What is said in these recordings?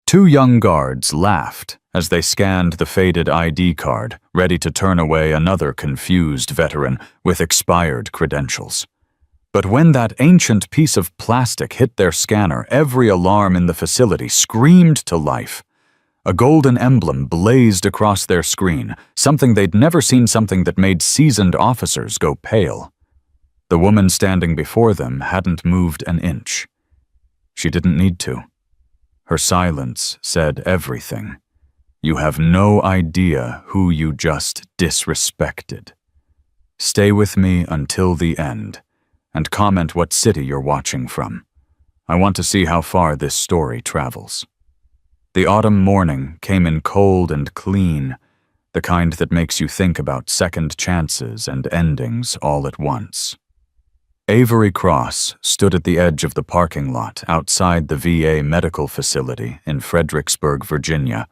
Two young guards laughed as they scanned the faded ID card, ready to turn away another confused veteran with expired credentials. But when that ancient piece of plastic hit their scanner, every alarm in the facility screamed to life. A golden emblem blazed across their screen, something they'd never seen, something that made seasoned officers go pale. The woman standing before them hadn't moved an inch. She didn't need to. Her silence said everything. You have no idea who you just disrespected. Stay with me until the end, and comment what city you're watching from. I want to see how far this story travels. The autumn morning came in cold and clean, the kind that makes you think about second chances and endings all at once. Avery Cross stood at the edge of the parking lot outside the VA medical facility in Fredericksburg, Virginia,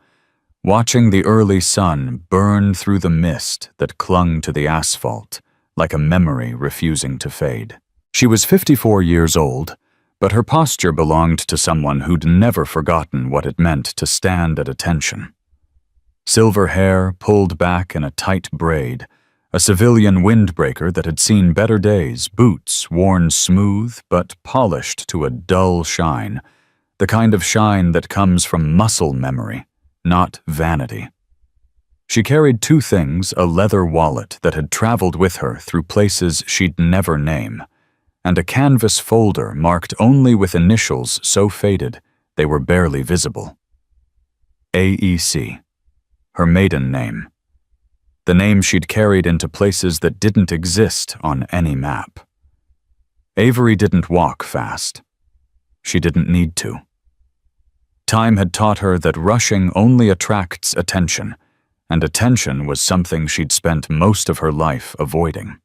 watching the early sun burn through the mist that clung to the asphalt like a memory refusing to fade. She was 54 years old, but her posture belonged to someone who'd never forgotten what it meant to stand at attention. Silver hair pulled back in a tight braid, a civilian windbreaker that had seen better days, boots worn smooth but polished to a dull shine, the kind of shine that comes from muscle memory, not vanity. She carried two things: a leather wallet that had traveled with her through places she'd never name, and a canvas folder marked only with initials so faded they were barely visible. AEC, her maiden name. The name she'd carried into places that didn't exist on any map. Avery didn't walk fast. She didn't need to. Time had taught her that rushing only attracts attention, and attention was something she'd spent most of her life avoiding.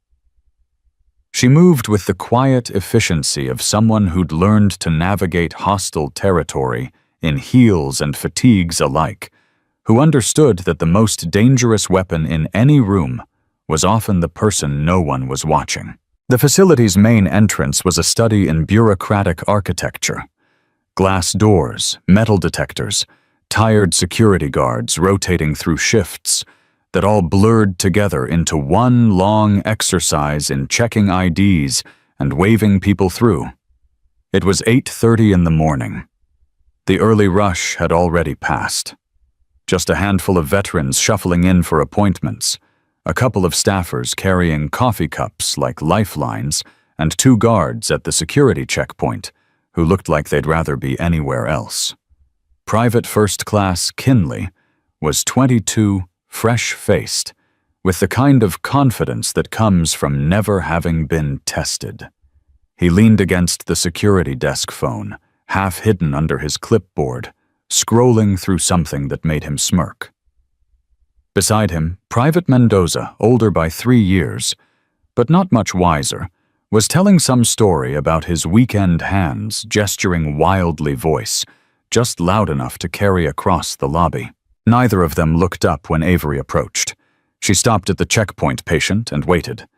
She moved with the quiet efficiency of someone who'd learned to navigate hostile territory in heels and fatigues alike, who understood that the most dangerous weapon in any room was often the person no one was watching. The facility's main entrance was a study in bureaucratic architecture. Glass doors, metal detectors, tired security guards rotating through shifts that all blurred together into one long exercise in checking IDs and waving people through. It was 8:30 in the morning. The early rush had already passed. Just a handful of veterans shuffling in for appointments, a couple of staffers carrying coffee cups like lifelines, and two guards at the security checkpoint who looked like they'd rather be anywhere else. Private First Class Kinley was 22, fresh-faced, with the kind of confidence that comes from never having been tested. He leaned against the security desk phone, half hidden under his clipboard, scrolling through something that made him smirk. Beside him, Private Mendoza, older by 3 years, but not much wiser, was telling some story about his weekend hands gesturing wildly voice, just loud enough to carry across the lobby. Neither of them looked up when Avery approached. She stopped at the checkpoint patient and waited.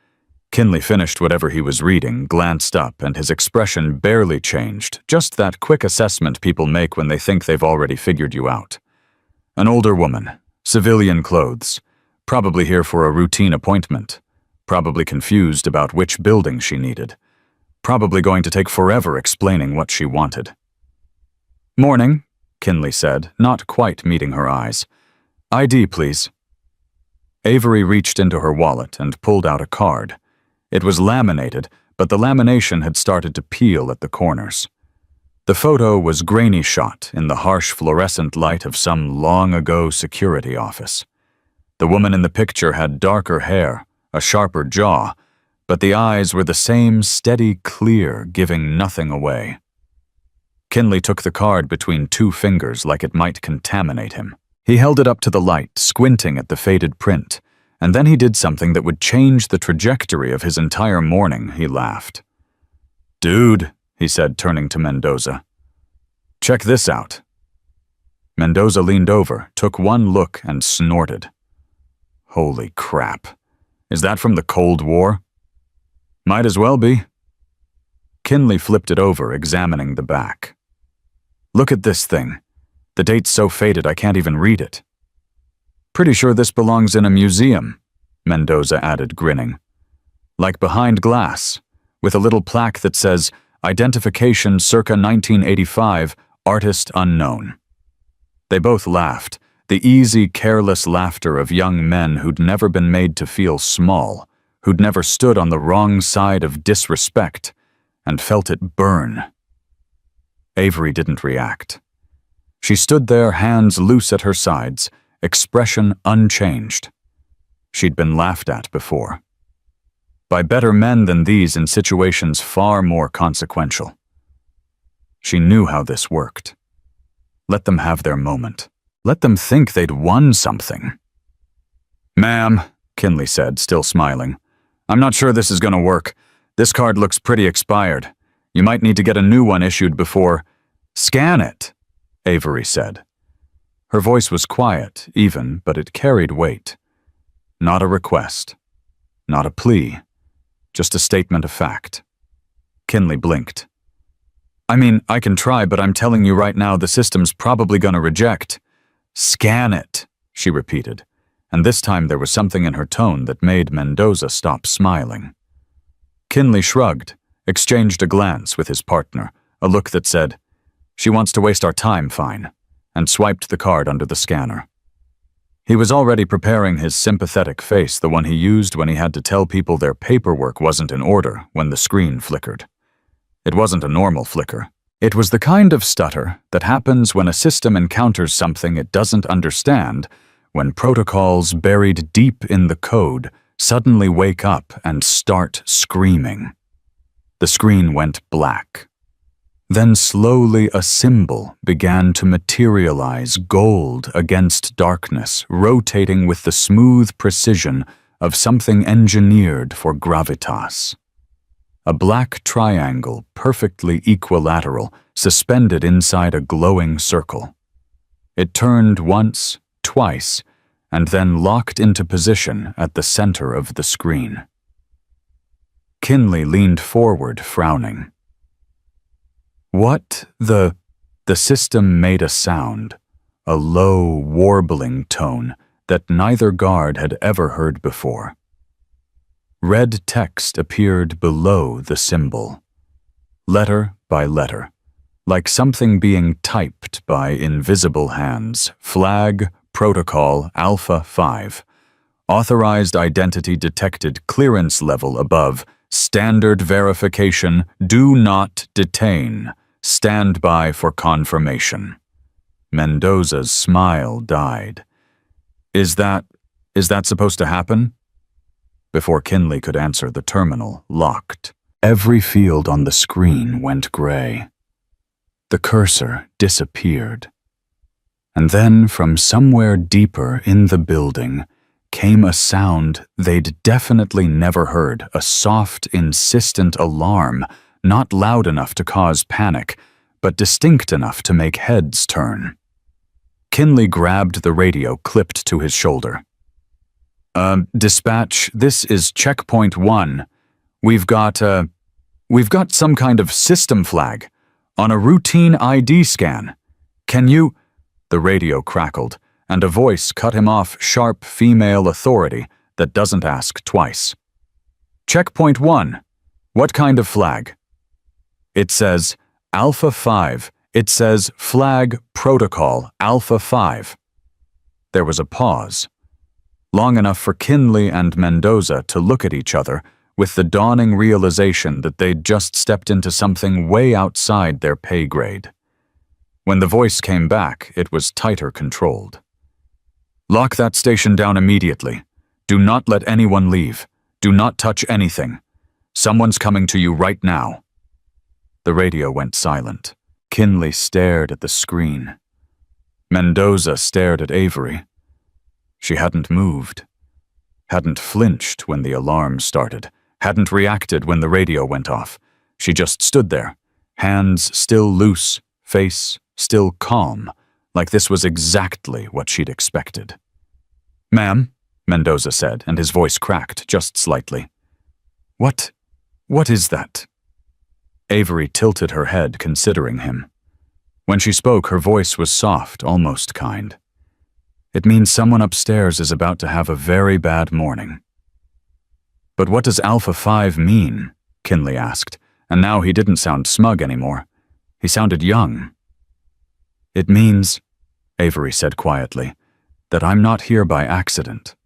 Kinley finished whatever he was reading, glanced up, and his expression barely changed, just that quick assessment people make when they think they've already figured you out. An older woman, civilian clothes, probably here for a routine appointment, probably confused about which building she needed, probably going to take forever explaining what she wanted. "Morning," Kinley said, not quite meeting her eyes. "ID, please." Avery reached into her wallet and pulled out a card. It was laminated, but the lamination had started to peel at the corners. The photo was grainy shot in the harsh fluorescent light of some long-ago security office. The woman in the picture had darker hair, a sharper jaw, but the eyes were the same steady clear, giving nothing away. Kinley took the card between two fingers like it might contaminate him. He held it up to the light, squinting at the faded print, and then he did something that would change the trajectory of his entire morning. He laughed. "Dude," he said, turning to Mendoza. "Check this out." Mendoza leaned over, took one look, and snorted. "Holy crap. Is that from the Cold War?" "Might as well be." Kinley flipped it over, examining the back. "Look at this thing. The date's so faded I can't even read it. Pretty sure this belongs in a museum, Mendoza added, grinning. Like behind glass, with a little plaque that says, Identification circa 1985, artist unknown. They both laughed, the easy, careless laughter of young men who'd never been made to feel small, who'd never stood on the wrong side of disrespect, and felt it burn. Avery didn't react. She stood there, hands loose at her sides, expression unchanged. She'd been laughed at before. By better men than these in situations far more consequential. She knew how this worked. Let them have their moment. Let them think they'd won something. "Ma'am," Kinley said, still smiling, "I'm not sure this is going to work. This card looks pretty expired. You might need to get a new one issued before—" "Scan it," Avery said. Her voice was quiet, even, but it carried weight. Not a request. Not a plea. Just a statement of fact. Kinley blinked. "I mean, I can try, but I'm telling you right now the system's probably gonna reject." "Scan it," she repeated, and this time there was something in her tone that made Mendoza stop smiling. Kinley shrugged, exchanged a glance with his partner, a look that said, "She wants to waste our time, fine," and swiped the card under the scanner. He was already preparing his sympathetic face, the one he used when he had to tell people their paperwork wasn't in order, when the screen flickered. It wasn't a normal flicker. It was the kind of stutter that happens when a system encounters something it doesn't understand, when protocols buried deep in the code suddenly wake up and start screaming. The screen went black. Then slowly a symbol began to materialize, gold against darkness, rotating with the smooth precision of something engineered for gravitas. A black triangle, perfectly equilateral, suspended inside a glowing circle. It turned once, twice, and then locked into position at the center of the screen. Kinley leaned forward, frowning. "What the system made a sound, a low, warbling tone that neither guard had ever heard before. Red text appeared below the symbol, letter by letter, like something being typed by invisible hands. Flag, protocol, Alpha 5. Authorized identity detected, clearance level above. Standard verification, do not detain. Stand by for confirmation." Mendoza's smile died. Is that supposed to happen?" Before Kinley could answer, the terminal locked. Every field on the screen went gray. The cursor disappeared. And then, from somewhere deeper in the building, came a sound they'd definitely never heard, a soft, insistent alarm, not loud enough to cause panic, but distinct enough to make heads turn. Kinley grabbed the radio clipped to his shoulder. Dispatch, this is Checkpoint 1. We've got some kind of system flag on a routine ID scan. Can you—" The radio crackled, and a voice cut him off, sharp female authority that doesn't ask twice. "Checkpoint 1. What kind of flag?" "It says Alpha 5. It says Flag Protocol Alpha 5. There was a pause, long enough for Kinley and Mendoza to look at each other with the dawning realization that they'd just stepped into something way outside their pay grade. When the voice came back, it was tighter controlled. "Lock that station down immediately. Do not let anyone leave. Do not touch anything. Someone's coming to you right now." The radio went silent. Kinley stared at the screen. Mendoza stared at Avery. She hadn't moved, hadn't flinched when the alarm started, hadn't reacted when the radio went off. She just stood there, hands still loose, face still calm, like this was exactly what she'd expected. "Ma'am," Mendoza said, and his voice cracked just slightly. What is that?" Avery tilted her head, considering him. When she spoke, her voice was soft, almost kind. "It means someone upstairs is about to have a very bad morning." "But what does Alpha 5 mean?" Kinley asked, and now he didn't sound smug anymore. He sounded young. "It means," Avery said quietly, "that I'm not here by accident."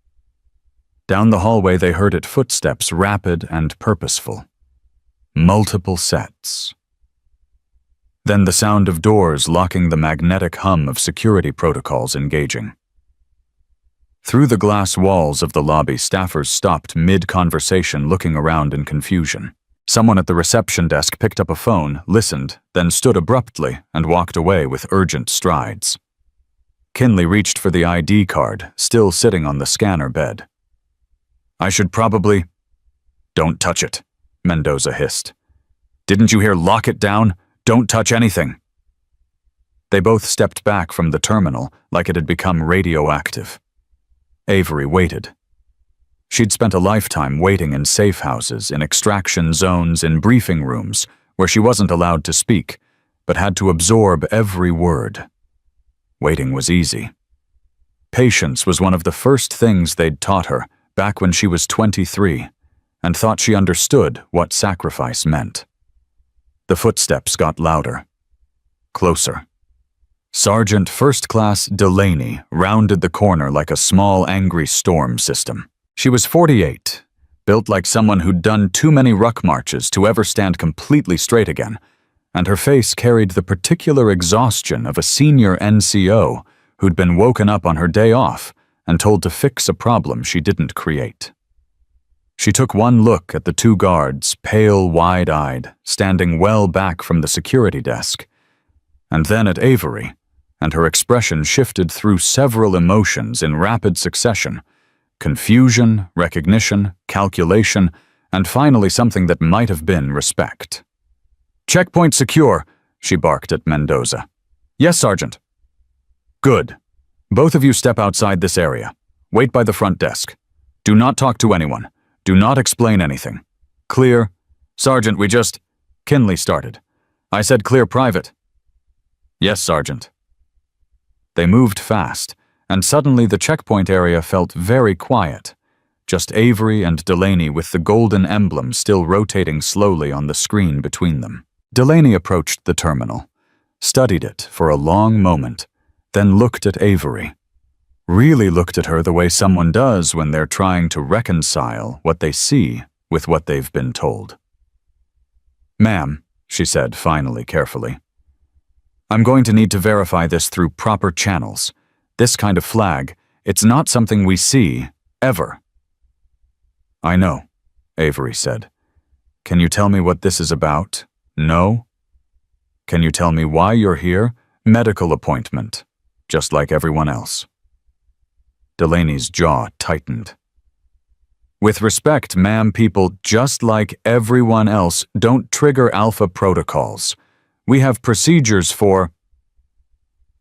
Down the hallway they heard it, footsteps, rapid and purposeful. Multiple sets. Then the sound of doors locking, the magnetic hum of security protocols engaging. Through the glass walls of the lobby, staffers stopped mid-conversation, looking around in confusion. Someone at the reception desk picked up a phone, listened, then stood abruptly and walked away with urgent strides. Kinley reached for the ID card, still sitting on the scanner bed. "I should probably—" "Don't touch it," Mendoza hissed. "Didn't you hear lock it down? Don't touch anything." They both stepped back from the terminal like it had become radioactive. Avery waited. She'd spent a lifetime waiting in safe houses, in extraction zones, in briefing rooms, where she wasn't allowed to speak, but had to absorb every word. Waiting was easy. Patience was one of the first things they'd taught her back when she was 23, and thought she understood what sacrifice meant. The footsteps got louder. Closer. Sergeant First Class Delaney rounded the corner like a small, angry storm system. She was 48, built like someone who'd done too many ruck marches to ever stand completely straight again, and her face carried the particular exhaustion of a senior NCO who'd been woken up on her day off and told to fix a problem she didn't create. She took one look at the two guards, pale, wide-eyed, standing well back from the security desk, and then at Avery, and her expression shifted through several emotions in rapid succession: confusion, recognition, calculation, and finally something that might have been respect. "Checkpoint secure," she barked at Mendoza. "Yes, Sergeant." "Good. Both of you step outside this area. Wait by the front desk. Do not talk to anyone. Do not explain anything. Clear?" "Sergeant, we just—" Kinley started. "I said clear private." "Yes, Sergeant." They moved fast, and suddenly the checkpoint area felt very quiet. Just Avery and Delaney with the golden emblem still rotating slowly on the screen between them. Delaney approached the terminal, studied it for a long moment, then looked at Avery. Really looked at her the way someone does when they're trying to reconcile what they see with what they've been told. "Ma'am," she said finally, carefully, "I'm going to need to verify this through proper channels. This kind of flag, it's not something we see, ever." "I know," Avery said. "Can you tell me what this is about? No? Can you tell me why you're here? Medical appointment, just like everyone else." Delaney's jaw tightened. "With respect, ma'am, people just like everyone else don't trigger alpha protocols. We have procedures for—"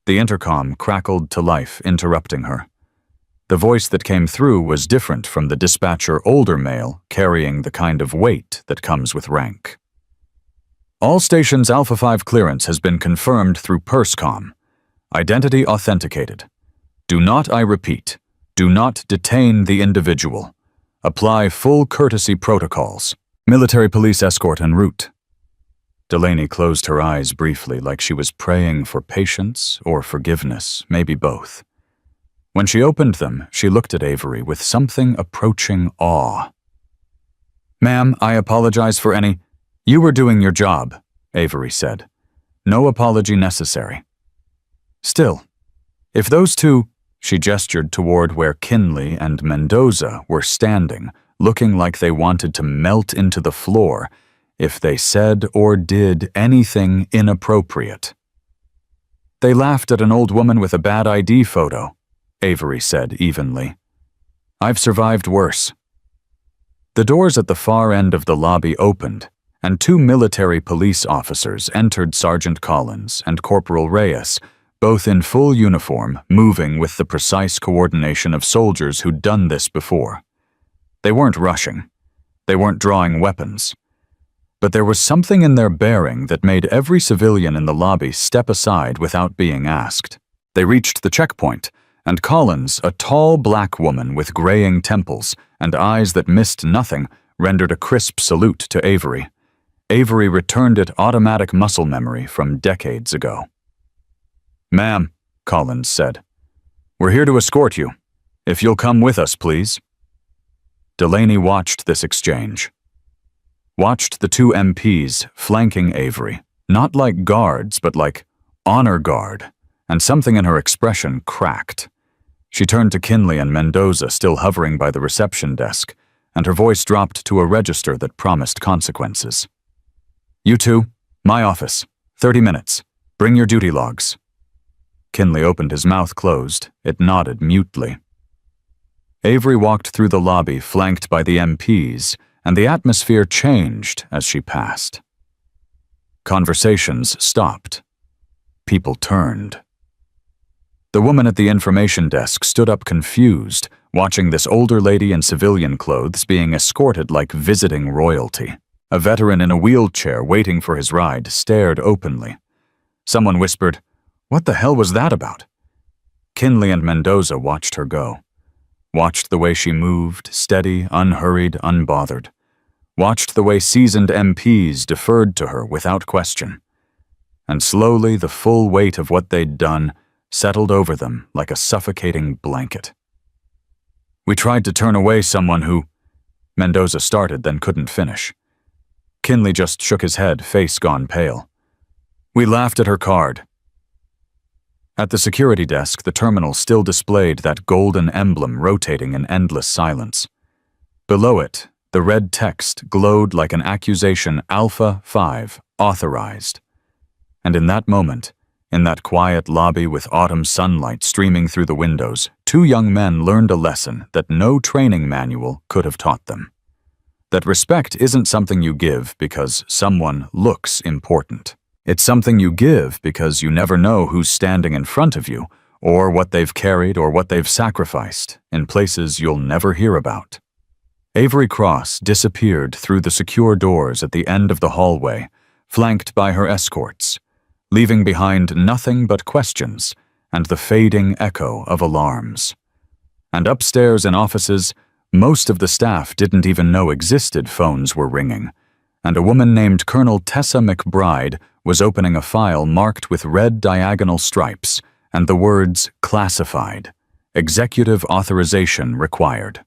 The intercom crackled to life, interrupting her. The voice that came through was different from the dispatcher, older male, carrying the kind of weight that comes with rank. "All stations Alpha 5 clearance has been confirmed through PERSCOM. Identity authenticated. Do not, I repeat, do not detain the individual. Apply full courtesy protocols. Military police escort en route." Delaney closed her eyes briefly, like she was praying for patience or forgiveness, maybe both. When she opened them, she looked at Avery with something approaching awe. "Ma'am, I apologize for any—" "You were doing your job," Avery said. "No apology necessary. Still, if those two—" She gestured toward where Kinley and Mendoza were standing, looking like they wanted to melt into the floor if they said or did anything inappropriate. "They laughed at an old woman with a bad ID photo," Avery said evenly. "I've survived worse." The doors at the far end of the lobby opened, and two military police officers entered, Sergeant Collins and Corporal Reyes, both in full uniform, moving with the precise coordination of soldiers who'd done this before. They weren't rushing. They weren't drawing weapons. But there was something in their bearing that made every civilian in the lobby step aside without being asked. They reached the checkpoint, and Collins, a tall black woman with graying temples and eyes that missed nothing, rendered a crisp salute to Avery. Avery returned it automatic muscle memory from decades ago. "Ma'am," Collins said, "we're here to escort you. If you'll come with us, please." Delaney watched this exchange. Watched the two MPs flanking Avery, not like guards, but like honor guard, and something in her expression cracked. She turned to Kinley and Mendoza, still hovering by the reception desk, and her voice dropped to a register that promised consequences. "You two, my office, 30 minutes. Bring your duty logs." Kinley opened his mouth closed. It nodded mutely. Avery walked through the lobby, flanked by the MPs, and the atmosphere changed as she passed. Conversations stopped. People turned. The woman at the information desk stood up confused, watching this older lady in civilian clothes being escorted like visiting royalty. A veteran in a wheelchair waiting for his ride stared openly. Someone whispered, "What the hell was that about?" Kinley and Mendoza watched her go. Watched the way she moved, steady, unhurried, unbothered. Watched the way seasoned MPs deferred to her without question. And slowly the full weight of what they'd done settled over them like a suffocating blanket. "We tried to turn away someone who—" Mendoza started, then couldn't finish. Kinley just shook his head, face gone pale. "We laughed at her card." At the security desk, the terminal still displayed that golden emblem rotating in endless silence. Below it, the red text glowed like an accusation: Alpha 5, authorized. And in that moment, in that quiet lobby with autumn sunlight streaming through the windows, two young men learned a lesson that no training manual could have taught them. That respect isn't something you give because someone looks important. It's something you give because you never know who's standing in front of you, or what they've carried or what they've sacrificed, in places you'll never hear about. Avery Cross disappeared through the secure doors at the end of the hallway, flanked by her escorts, leaving behind nothing but questions and the fading echo of alarms. And upstairs in offices, most of the staff didn't even know existed phones were ringing, and a woman named Colonel Tessa McBride was opening a file marked with red diagonal stripes and the words "classified, executive authorization required."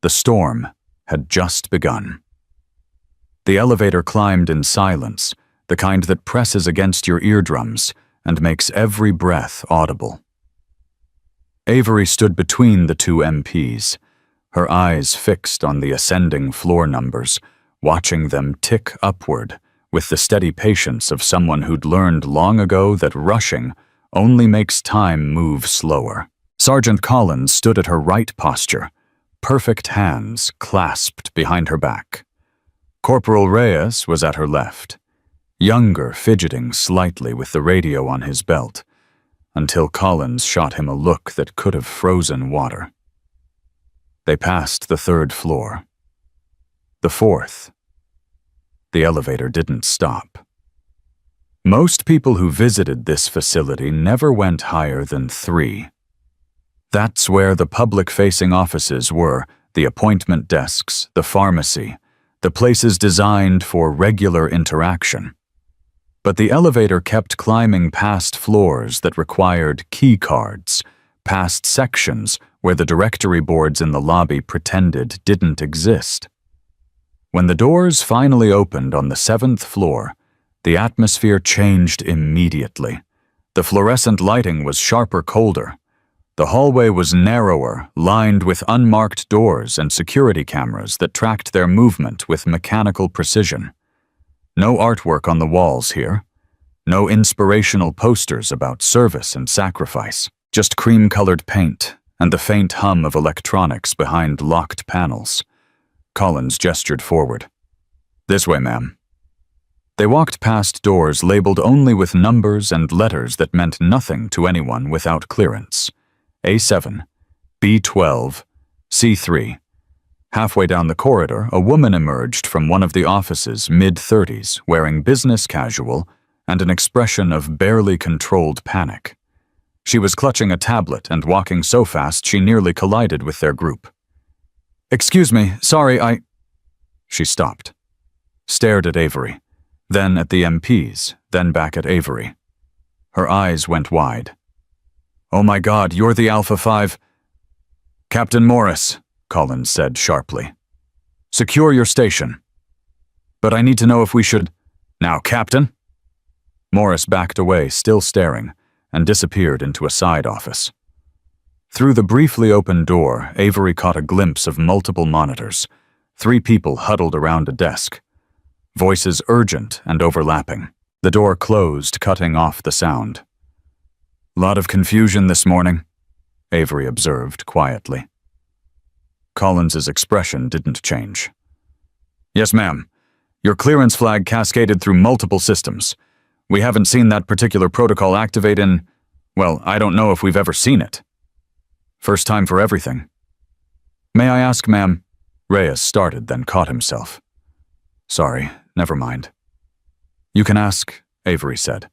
The storm had just begun. The elevator climbed in silence, the kind that presses against your eardrums and makes every breath audible. Avery stood between the two MPs, her eyes fixed on the ascending floor numbers, watching them tick upward with the steady patience of someone who'd learned long ago that rushing only makes time move slower. Sergeant Collins stood at her right posture, perfect hands clasped behind her back. Corporal Reyes was at her left, younger, fidgeting slightly with the radio on his belt, until Collins shot him a look that could have frozen water. They passed the 3rd floor. The 4th. The elevator didn't stop. Most people who visited this facility never went higher than 3. That's where the public-facing offices were, the appointment desks, the pharmacy, the places designed for regular interaction. But the elevator kept climbing past floors that required key cards, past sections where the directory boards in the lobby pretended didn't exist. When the doors finally opened on the 7th floor, the atmosphere changed immediately. The fluorescent lighting was sharper, colder. The hallway was narrower, lined with unmarked doors and security cameras that tracked their movement with mechanical precision. No artwork on the walls here. No inspirational posters about service and sacrifice. Just cream-colored paint and the faint hum of electronics behind locked panels. Collins gestured forward. "This way, ma'am." They walked past doors labeled only with numbers and letters that meant nothing to anyone without clearance. A7, B12, C3. Halfway down the corridor, a woman emerged from one of the offices, mid-30s, wearing business casual and an expression of barely controlled panic. She was clutching a tablet and walking so fast she nearly collided with their group. "Excuse me, sorry, She stopped, stared at Avery, then at the MPs, then back at Avery. Her eyes went wide. "Oh my God, you're the Alpha 5. "Captain Morris," Collins said sharply. "Secure your station." "But I need to know if we should—" "Now, Captain." Morris backed away, still staring, and disappeared into a side office. Through the briefly opened door, Avery caught a glimpse of multiple monitors, 3 people huddled around a desk. Voices urgent and overlapping. The door closed, cutting off the sound. "Lot of confusion this morning," Avery observed quietly. Collins's expression didn't change. "Yes, ma'am. Your clearance flag cascaded through multiple systems. We haven't seen that particular protocol activate in, well, I don't know if we've ever seen it. First time for everything." "May I ask, ma'am?" Reyes started, then caught himself. "Sorry, never mind." "You can ask," Avery said.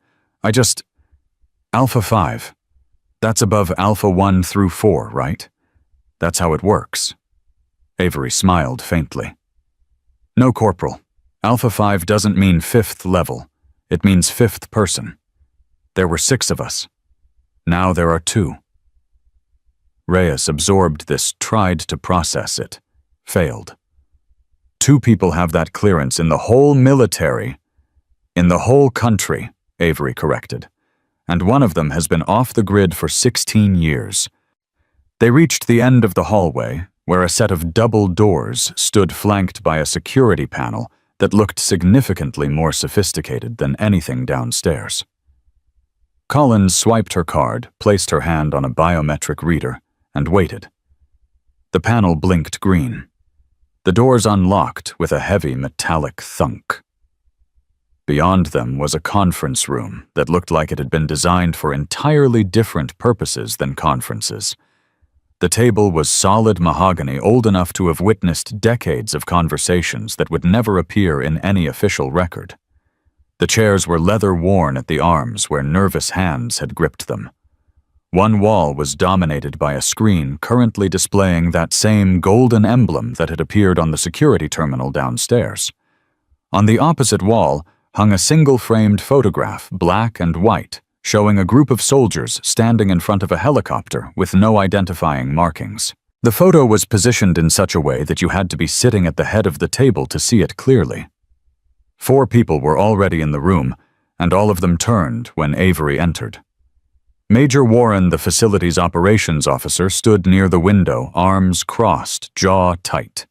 Alpha 5. That's above Alpha 1 through 4, right? That's how it works." Avery smiled faintly. "No, Corporal. Alpha 5 doesn't mean 5th level. It means 5th person. There were 6 of us. Now there are 2. Reyes absorbed this, tried to process it. Failed. 2 people have that clearance in the whole military. In the whole country, Avery corrected. And one of them has been off the grid for 16 years. They reached the end of the hallway, where a set of double doors stood flanked by a security panel that looked significantly more sophisticated than anything downstairs. Collins swiped her card, placed her hand on a biometric reader, and waited. The panel blinked green. The doors unlocked with a heavy metallic thunk. Beyond them was a conference room that looked like it had been designed for entirely different purposes than conferences. The table was solid mahogany, old enough to have witnessed decades of conversations that would never appear in any official record. The chairs were leather-worn at the arms where nervous hands had gripped them. One wall was dominated by a screen currently displaying that same golden emblem that had appeared on the security terminal downstairs. On the opposite wall hung a single-framed photograph, black and white, showing a group of soldiers standing in front of a helicopter with no identifying markings. The photo was positioned in such a way that you had to be sitting at the head of the table to see it clearly. 4 people were already in the room, and all of them turned when Avery entered. Major Warren, the facility's operations officer, stood near the window, arms crossed, jaw tight.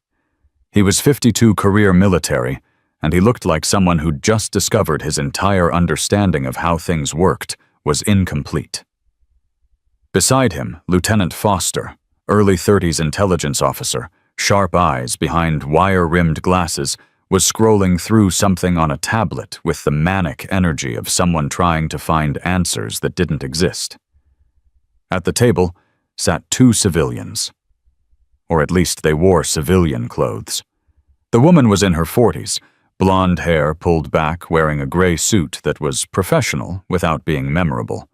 He was 52 career military, and he looked like someone who'd just discovered his entire understanding of how things worked was incomplete. Beside him, Lieutenant Foster, early 30s intelligence officer, sharp eyes behind wire-rimmed glasses, was scrolling through something on a tablet with the manic energy of someone trying to find answers that didn't exist. At the table sat 2 civilians. Or at least they wore civilian clothes. The woman was in her 40s, blonde hair pulled back, wearing a gray suit that was professional without being memorable.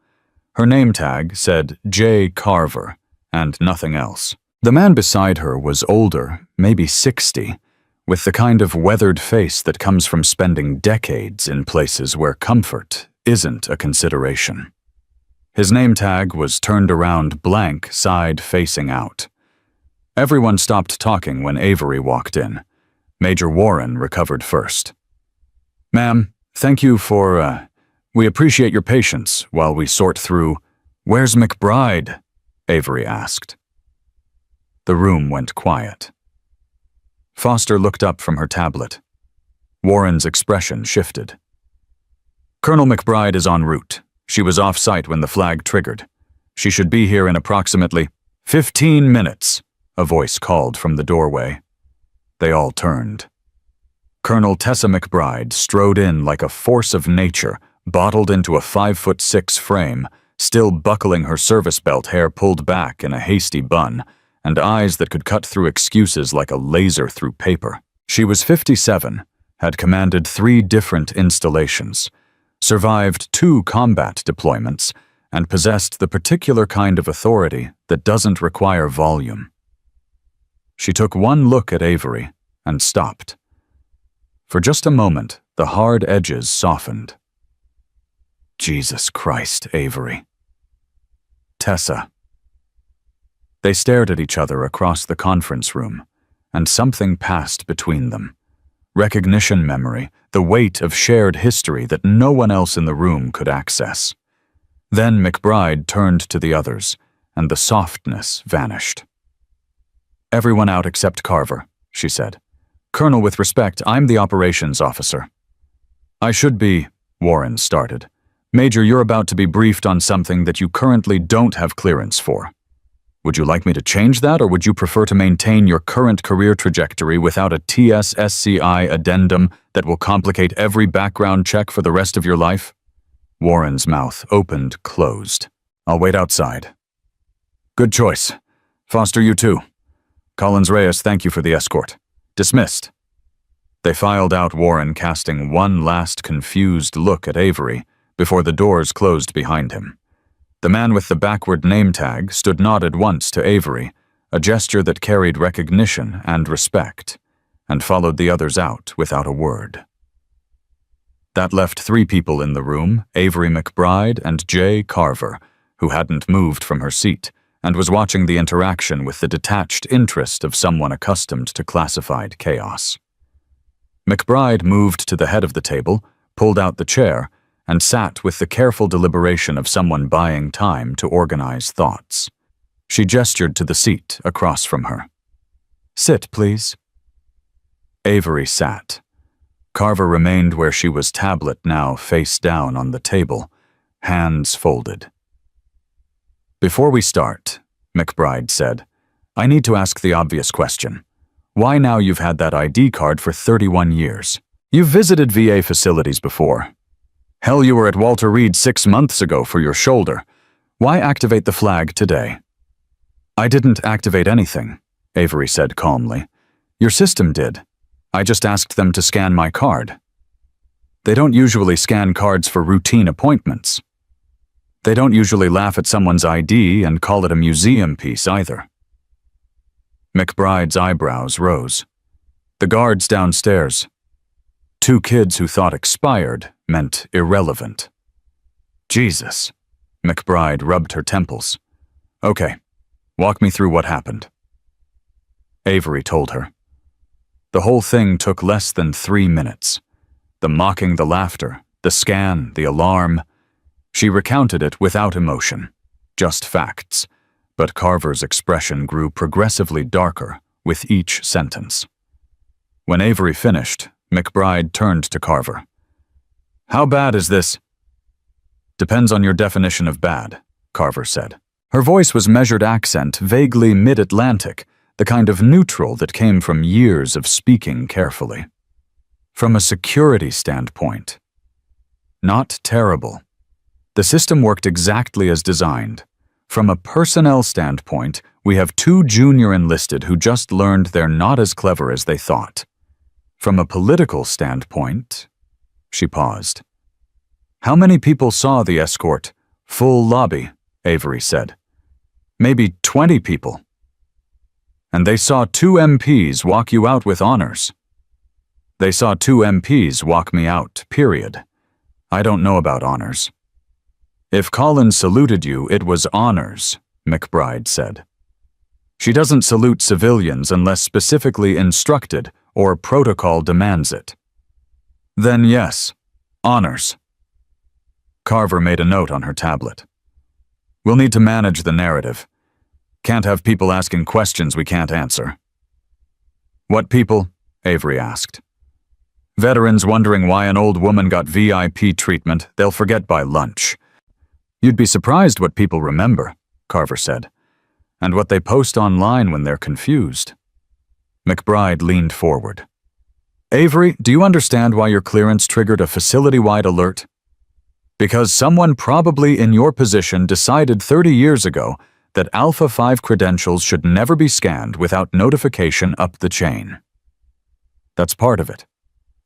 Her name tag said J. Carver, and nothing else. The man beside her was older, maybe 60, with the kind of weathered face that comes from spending decades in places where comfort isn't a consideration. His name tag was turned around blank, side facing out. Everyone stopped talking when Avery walked in. Major Warren recovered first. "Ma'am, thank you for, we appreciate your patience while we sort through—" "Where's McBride?" Avery asked. The room went quiet. Foster looked up from her tablet. Warren's expression shifted. "Colonel McBride is en route. She was off-site when the flag triggered. She should be here in approximately 15 minutes, a voice called from the doorway. They all turned. Colonel Tessa McBride strode in like a force of nature, bottled into a 5'6" frame, still buckling her service belt, hair pulled back in a hasty bun, and eyes that could cut through excuses like a laser through paper. She was 57, had commanded 3 different installations, survived 2 combat deployments, and possessed the particular kind of authority that doesn't require volume. She took one look at Avery and stopped. For just a moment, the hard edges softened. Jesus Christ, Avery. Tessa. They stared at each other across the conference room, and something passed between them. Recognition memory, the weight of shared history that no one else in the room could access. Then McBride turned to the others, and the softness vanished. "Everyone out except Carver," she said. "Colonel, with respect, I'm the operations officer." "I should be," Warren started. "Major, you're about to be briefed on something that you currently don't have clearance for. Would you like me to change that, or would you prefer to maintain your current career trajectory without a TSSCI addendum that will complicate every background check for the rest of your life?" Warren's mouth opened, closed. "I'll wait outside." "Good choice. Foster, you too. Collins-Reyes, thank you for the escort. Dismissed." They filed out, Warren casting one last confused look at Avery before the doors closed behind him. The man with the backward name tag stood nodded once to Avery, a gesture that carried recognition and respect, and followed the others out without a word. That left 3 people in the room, Avery McBride and Jay Carver, who hadn't moved from her seat and was watching the interaction with the detached interest of someone accustomed to classified chaos. McBride moved to the head of the table, pulled out the chair, and sat with the careful deliberation of someone buying time to organize thoughts. She gestured to the seat across from her. "Sit, please." Avery sat. Carver remained where she was, tablet now face down on the table, hands folded. "Before we start," McBride said, "I need to ask the obvious question. Why now you've had that ID card for 31 years? You've visited VA facilities before. Hell, you were at Walter Reed 6 months ago for your shoulder. Why activate the flag today?" "I didn't activate anything," Avery said calmly. "Your system did. I just asked them to scan my card. They don't usually scan cards for routine appointments. They don't usually laugh at someone's ID and call it a museum piece either." McBride's eyebrows rose. "The guards downstairs. 2 kids who thought expired meant irrelevant." "Jesus." McBride rubbed her temples. "Okay, walk me through what happened." Avery told her. The whole thing took less than 3 minutes. The mocking, the laughter, the scan, the alarm. She recounted it without emotion, just facts, but Carver's expression grew progressively darker with each sentence. When Avery finished, McBride turned to Carver. "How bad is this?" "Depends on your definition of bad," Carver said. Her voice was measured accent, vaguely mid-Atlantic, the kind of neutral that came from years of speaking carefully. "From a security standpoint, not terrible. The system worked exactly as designed. From a personnel standpoint, we have 2 junior enlisted who just learned they're not as clever as they thought. From a political standpoint," she paused. "How many people saw the escort? Full lobby," Avery said. "Maybe 20 people. And they saw 2 MPs walk you out with honors." "They saw 2 MPs walk me out, period. I don't know about honors." "If Collins saluted you, it was honors," McBride said. "She doesn't salute civilians unless specifically instructed or protocol demands it." "Then yes, honors." Carver made a note on her tablet. "We'll need to manage the narrative. Can't have people asking questions we can't answer." "What people?" Avery asked. "Veterans wondering why an old woman got VIP treatment they'll forget by lunch. You'd be surprised what people remember," Carver said, "and what they post online when they're confused." McBride leaned forward. "Avery, do you understand why your clearance triggered a facility-wide alert? Because someone probably in your position decided 30 years ago that Alpha 5 credentials should never be scanned without notification up the chain. That's part of it.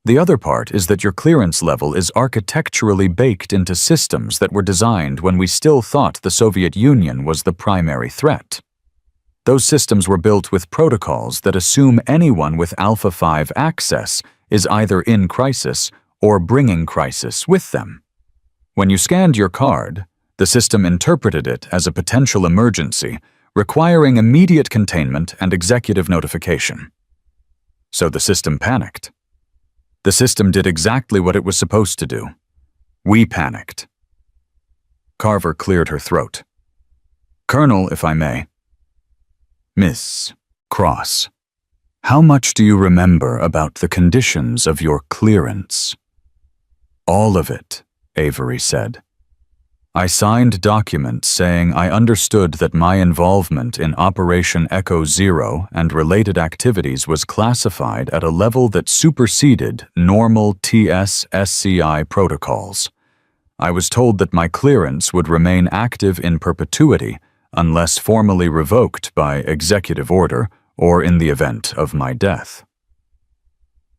The other part is that your clearance level is architecturally baked into systems that were designed when we still thought the Soviet Union was the primary threat. Those systems were built with protocols that assume anyone with Alpha 5 access is either in crisis or bringing crisis with them. When you scanned your card, the system interpreted it as a potential emergency, requiring immediate containment and executive notification. So the system panicked. The system did exactly what it was supposed to do. We panicked. Carver cleared her throat. Colonel, if I may. Miss Cross, how much do you remember about the conditions of your clearance? All of it, Avery said. I signed documents saying I understood that my involvement in Operation Echo Zero and related activities was classified at a level that superseded normal TS-SCI protocols. I was told that my clearance would remain active in perpetuity unless formally revoked by executive order or in the event of my death.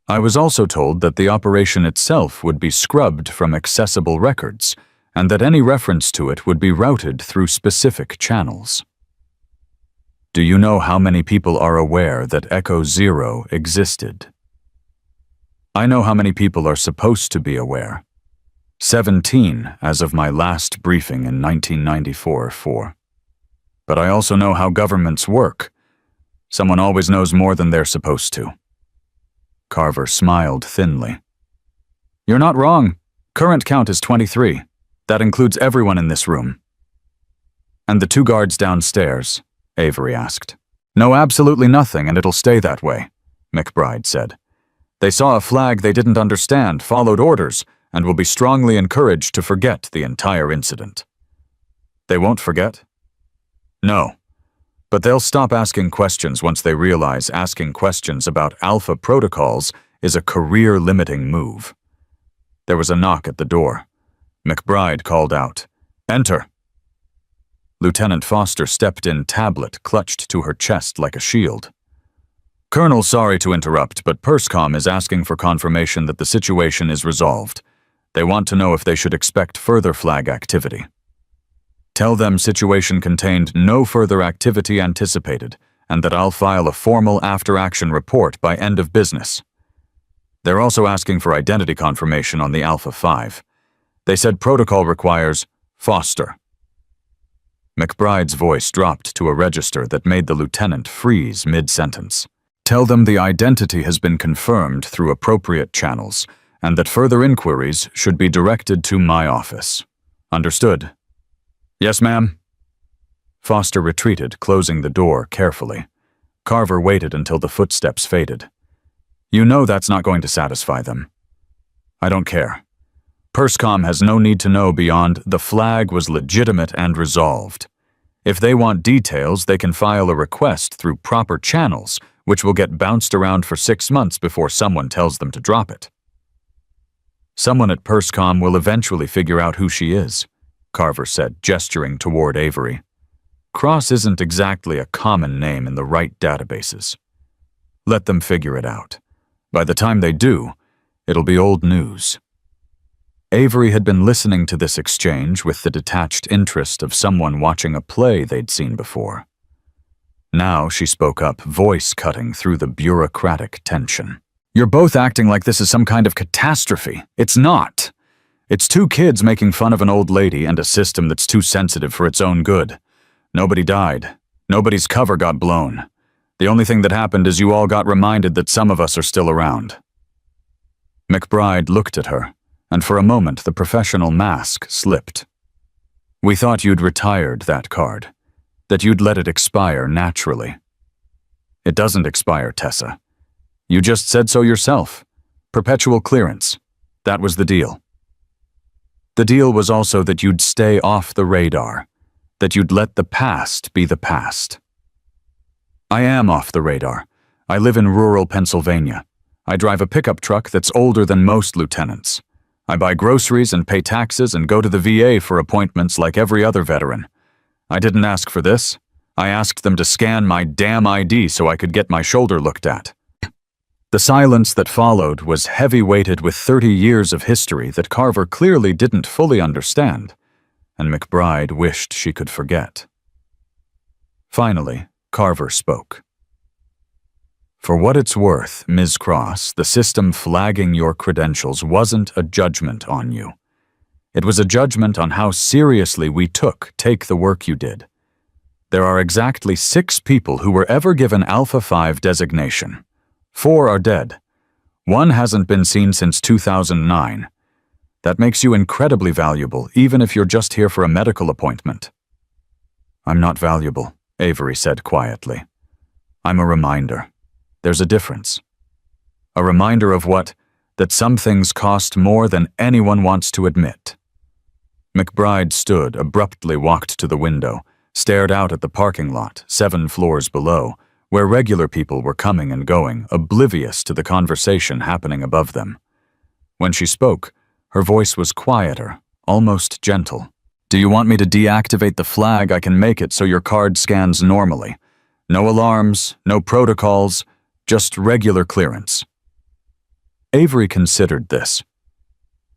I was also told that the operation itself would be scrubbed from accessible records, and that any reference to it would be routed through specific channels. Do you know how many people are aware that Echo Zero existed? I know how many people are supposed to be aware. 17 as of my last briefing in 1994-4. But I also know how governments work. Someone always knows more than they're supposed to. Carver smiled thinly. You're not wrong. Current count is 23. That includes everyone in this room. And the 2 guards downstairs? Avery asked. No, absolutely nothing, and it'll stay that way, McBride said. They saw a flag they didn't understand, followed orders, and will be strongly encouraged to forget the entire incident. They won't forget? No. But they'll stop asking questions once they realize asking questions about Alpha protocols is a career-limiting move. There was a knock at the door. McBride called out, Enter. Lieutenant Foster stepped in, tablet clutched to her chest like a shield. Colonel, sorry to interrupt, but PERSCOM is asking for confirmation that the situation is resolved. They want to know if they should expect further flag activity. Tell them situation contained no further activity anticipated, and that I'll file a formal after-action report by end of business. They're also asking for identity confirmation on the Alpha 5. They said protocol requires Foster. McBride's voice dropped to a register that made the lieutenant freeze mid-sentence. Tell them the identity has been confirmed through appropriate channels, and that further inquiries should be directed to my office. Understood? Yes, ma'am. Foster retreated, closing the door carefully. Carver waited until the footsteps faded. You know that's not going to satisfy them. I don't care. PERSCOM has no need to know beyond the flag was legitimate and resolved. If they want details, they can file a request through proper channels, which will get bounced around for 6 months before someone tells them to drop it. Someone at PERSCOM will eventually figure out who she is, Carver said, gesturing toward Avery. Cross isn't exactly a common name in the right databases. Let them figure it out. By the time they do, it'll be old news. Avery had been listening to this exchange with the detached interest of someone watching a play they'd seen before. Now she spoke up, voice cutting through the bureaucratic tension. You're both acting like this is some kind of catastrophe. It's not. It's 2 kids making fun of an old lady and a system that's too sensitive for its own good. Nobody died. Nobody's cover got blown. The only thing that happened is you all got reminded that some of us are still around. McBride looked at her, and for a moment the professional mask slipped. We thought you'd retired that card, that you'd let it expire naturally. It doesn't expire, Tessa. You just said so yourself. Perpetual clearance. That was the deal. The deal was also that you'd stay off the radar, that you'd let the past be the past. I am off the radar. I live in rural Pennsylvania. I drive a pickup truck that's older than most lieutenants. I buy groceries and pay taxes and go to the VA for appointments like every other veteran. I didn't ask for this. I asked them to scan my damn ID so I could get my shoulder looked at. The silence that followed was heavy-weighted with 30 years of history that Carver clearly didn't fully understand, and McBride wished she could forget. Finally, Carver spoke. For what it's worth, Ms. Cross, the system flagging your credentials wasn't a judgment on you. It was a judgment on how seriously we take the work you did. There are exactly 6 people who were ever given Alpha 5 designation. 4 are dead. 1 hasn't been seen since 2009. That makes you incredibly valuable, even if you're just here for a medical appointment. I'm not valuable, Avery said quietly. I'm a reminder. There's a difference. A reminder of what? That some things cost more than anyone wants to admit. McBride stood, abruptly walked to the window, stared out at the parking lot, 7 floors below, where regular people were coming and going, oblivious to the conversation happening above them. When she spoke, her voice was quieter, almost gentle. Do you want me to deactivate the flag? I can make it so your card scans normally. No alarms, no protocols, just regular clearance. Avery considered this.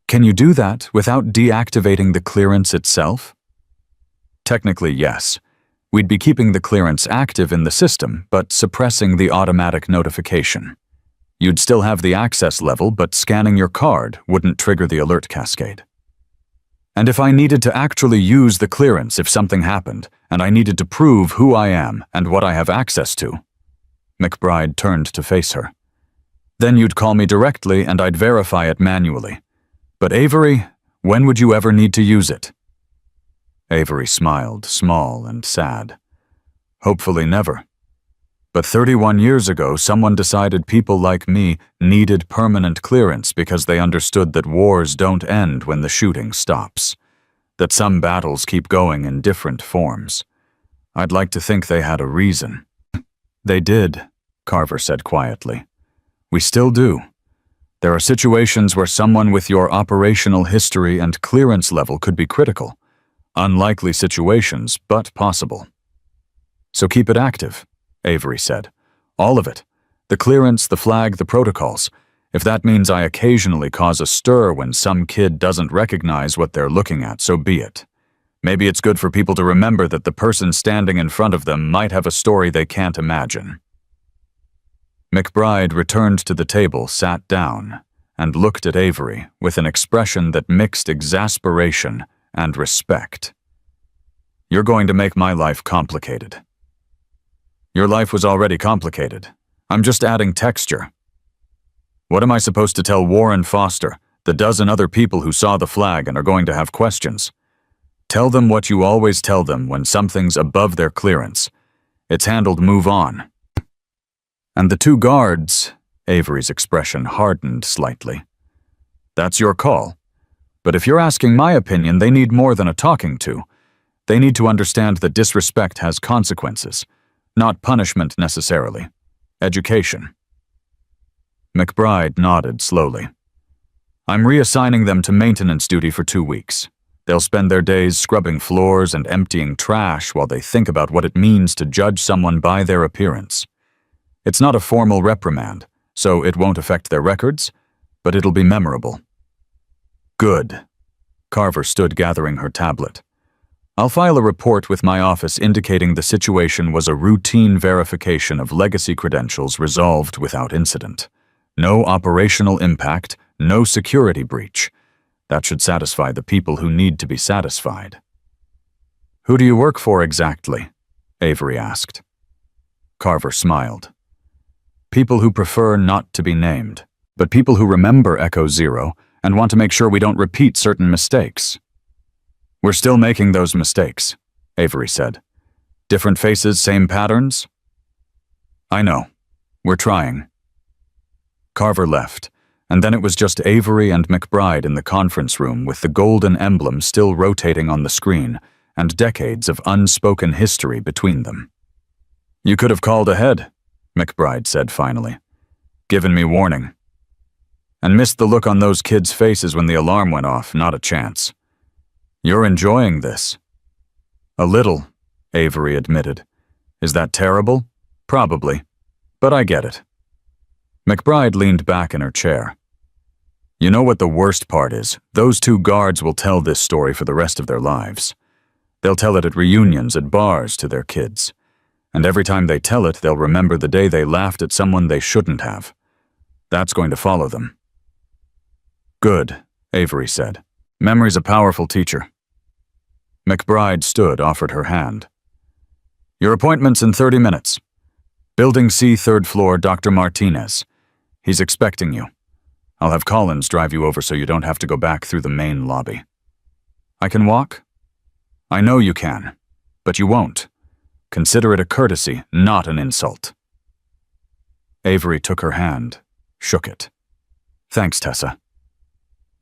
Can you do that without deactivating the clearance itself? Technically, yes. We'd be keeping the clearance active in the system, but suppressing the automatic notification. You'd still have the access level, but scanning your card wouldn't trigger the alert cascade. And if I needed to actually use the clearance if something happened, and I needed to prove who I am and what I have access to, McBride turned to face her. Then you'd call me directly and I'd verify it manually. But Avery, when would you ever need to use it? Avery smiled, small and sad. Hopefully never. But 31 years ago, someone decided people like me needed permanent clearance because they understood that wars don't end when the shooting stops, that some battles keep going in different forms. I'd like to think they had a reason. They did, Carver said quietly. We still do. There are situations where someone with your operational history and clearance level could be critical. Unlikely situations, but possible. So keep it active, Avery said. All of it. The clearance, the flag, the protocols. If that means I occasionally cause a stir when some kid doesn't recognize what they're looking at, so be it. Maybe it's good for people to remember that the person standing in front of them might have a story they can't imagine. McBride returned to the table, sat down, and looked at Avery with an expression that mixed exasperation and respect. You're going to make my life complicated. Your life was already complicated. I'm just adding texture. What am I supposed to tell Warren Foster, the dozen other people who saw the flag and are going to have questions? Tell them what you always tell them when something's above their clearance. It's handled, move on. And the 2 guards, Avery's expression hardened slightly. That's your call. But if you're asking my opinion, they need more than a talking to. They need to understand that disrespect has consequences. Not punishment necessarily. Education. McBride nodded slowly. I'm reassigning them to maintenance duty for 2 weeks. They'll spend their days scrubbing floors and emptying trash while they think about what it means to judge someone by their appearance. It's not a formal reprimand, so it won't affect their records, but it'll be memorable. Good. Carver stood gathering her tablet. I'll file a report with my office indicating the situation was a routine verification of legacy credentials resolved without incident. No operational impact, no security breach. That should satisfy the people who need to be satisfied. Who do you work for exactly? Avery asked. Carver smiled. People who prefer not to be named, but people who remember Echo Zero and want to make sure we don't repeat certain mistakes. We're still making those mistakes, Avery said. Different faces, same patterns? I know. We're trying. Carver left, and then it was just Avery and McBride in the conference room with the golden emblem still rotating on the screen and decades of unspoken history between them. You could have called ahead, McBride said finally. Given me warning. And missed the look on those kids' faces when the alarm went off, not a chance. You're enjoying this. A little, Avery admitted. Is that terrible? Probably. But I get it. McBride leaned back in her chair. You know what the worst part is? Those two guards will tell this story for the rest of their lives. They'll tell it at reunions, at bars, to their kids. And every time they tell it, they'll remember the day they laughed at someone they shouldn't have. That's going to follow them. Good, Avery said. Memory's a powerful teacher. McBride stood, offered her hand. Your appointment's in 30 minutes. Building C, 3rd floor, Dr. Martinez. He's expecting you. I'll have Collins drive you over so you don't have to go back through the main lobby. I can walk? I know you can, but you won't. Consider it a courtesy, not an insult. Avery took her hand, shook it. Thanks, Tessa.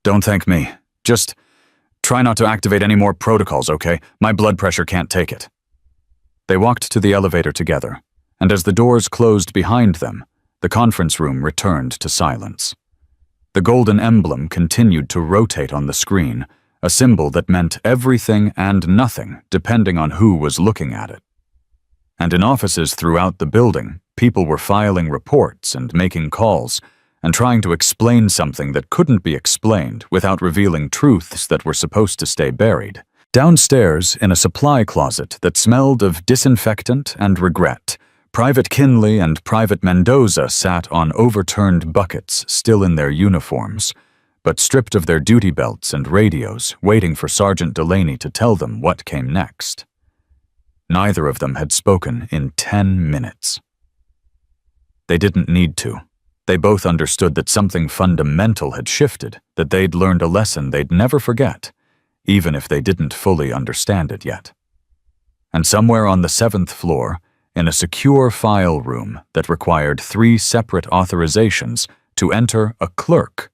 Don't thank me. Just try not to activate any more protocols, okay? My blood pressure can't take it. They walked to the elevator together, and as the doors closed behind them, the conference room returned to silence. The golden emblem continued to rotate on the screen, a symbol that meant everything and nothing depending on who was looking at it. And in offices throughout the building, people were filing reports and making calls and trying to explain something that couldn't be explained without revealing truths that were supposed to stay buried. Downstairs, in a supply closet that smelled of disinfectant and regret, Private Kinley and Private Mendoza sat on overturned buckets, still in their uniforms, but stripped of their duty belts and radios, waiting for Sergeant Delaney to tell them what came next. Neither of them had spoken in 10 minutes. They didn't need to. They both understood that something fundamental had shifted, that they'd learned a lesson they'd never forget, even if they didn't fully understand it yet. And somewhere on the 7th floor, in a secure file room that required 3 separate authorizations to enter, a clerk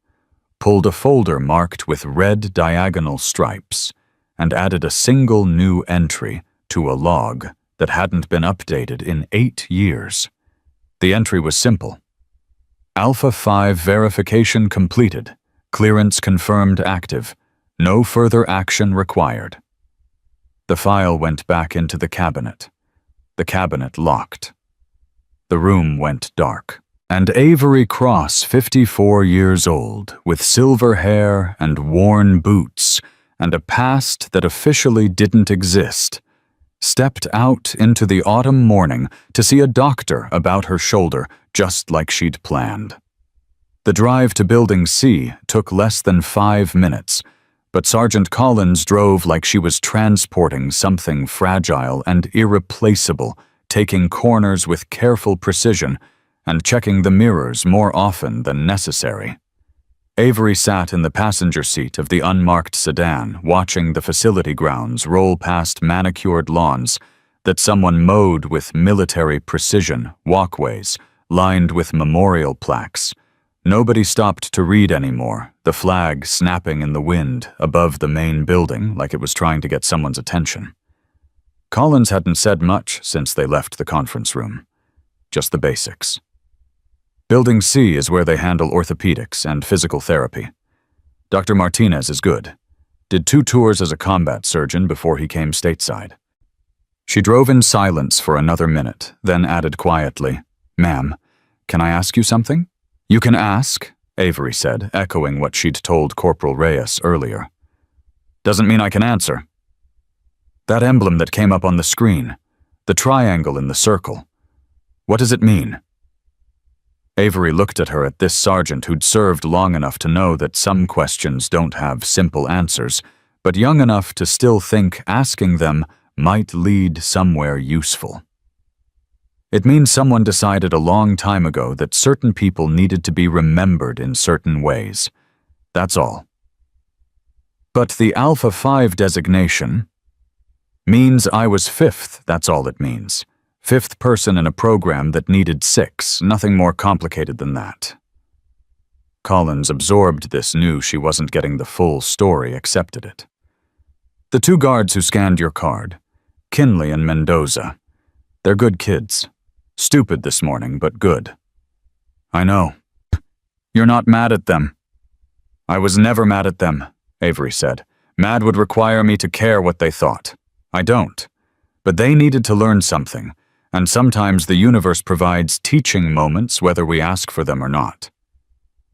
pulled a folder marked with red diagonal stripes and added a single new entry to a log that hadn't been updated in 8 years. The entry was simple. Alpha 5 verification completed. Clearance confirmed active. No further action required. The file went back into the cabinet. The cabinet locked. The room went dark. And Avery Cross, 54 years old, with silver hair and worn boots, and a past that officially didn't exist, stepped out into the autumn morning to see a doctor about her shoulder, just like she'd planned. The drive to Building C took less than 5 minutes, but Sergeant Collins drove like she was transporting something fragile and irreplaceable, taking corners with careful precision and checking the mirrors more often than necessary. Avery sat in the passenger seat of the unmarked sedan, watching the facility grounds roll past manicured lawns that someone mowed with military precision, walkways lined with memorial plaques. Nobody stopped to read anymore, the flag snapping in the wind above the main building like it was trying to get someone's attention. Collins hadn't said much since they left the conference room. Just the basics. Building C is where they handle orthopedics and physical therapy. Dr. Martinez is good. Did 2 tours as a combat surgeon before he came stateside. She drove in silence for another minute, then added quietly, "Ma'am, can I ask you something?" "You can ask," Avery said, echoing what she'd told Corporal Reyes earlier. "Doesn't mean I can answer." "That emblem that came up on the screen, the triangle in the circle, what does it mean?" Avery looked at her, at this sergeant who'd served long enough to know that some questions don't have simple answers, but young enough to still think asking them might lead somewhere useful. It means someone decided a long time ago that certain people needed to be remembered in certain ways. That's all. But the Alpha 5 designation means I was 5th, that's all it means. 5th person in a program that needed 6, nothing more complicated than that. Collins, absorbed this, knew she wasn't getting the full story, accepted it. The 2 guards who scanned your card, Kinley and Mendoza, they're good kids. Stupid this morning, but good. I know. You're not mad at them. I was never mad at them, Avery said. Mad would require me to care what they thought. I don't. But they needed to learn something, and sometimes the universe provides teaching moments whether we ask for them or not.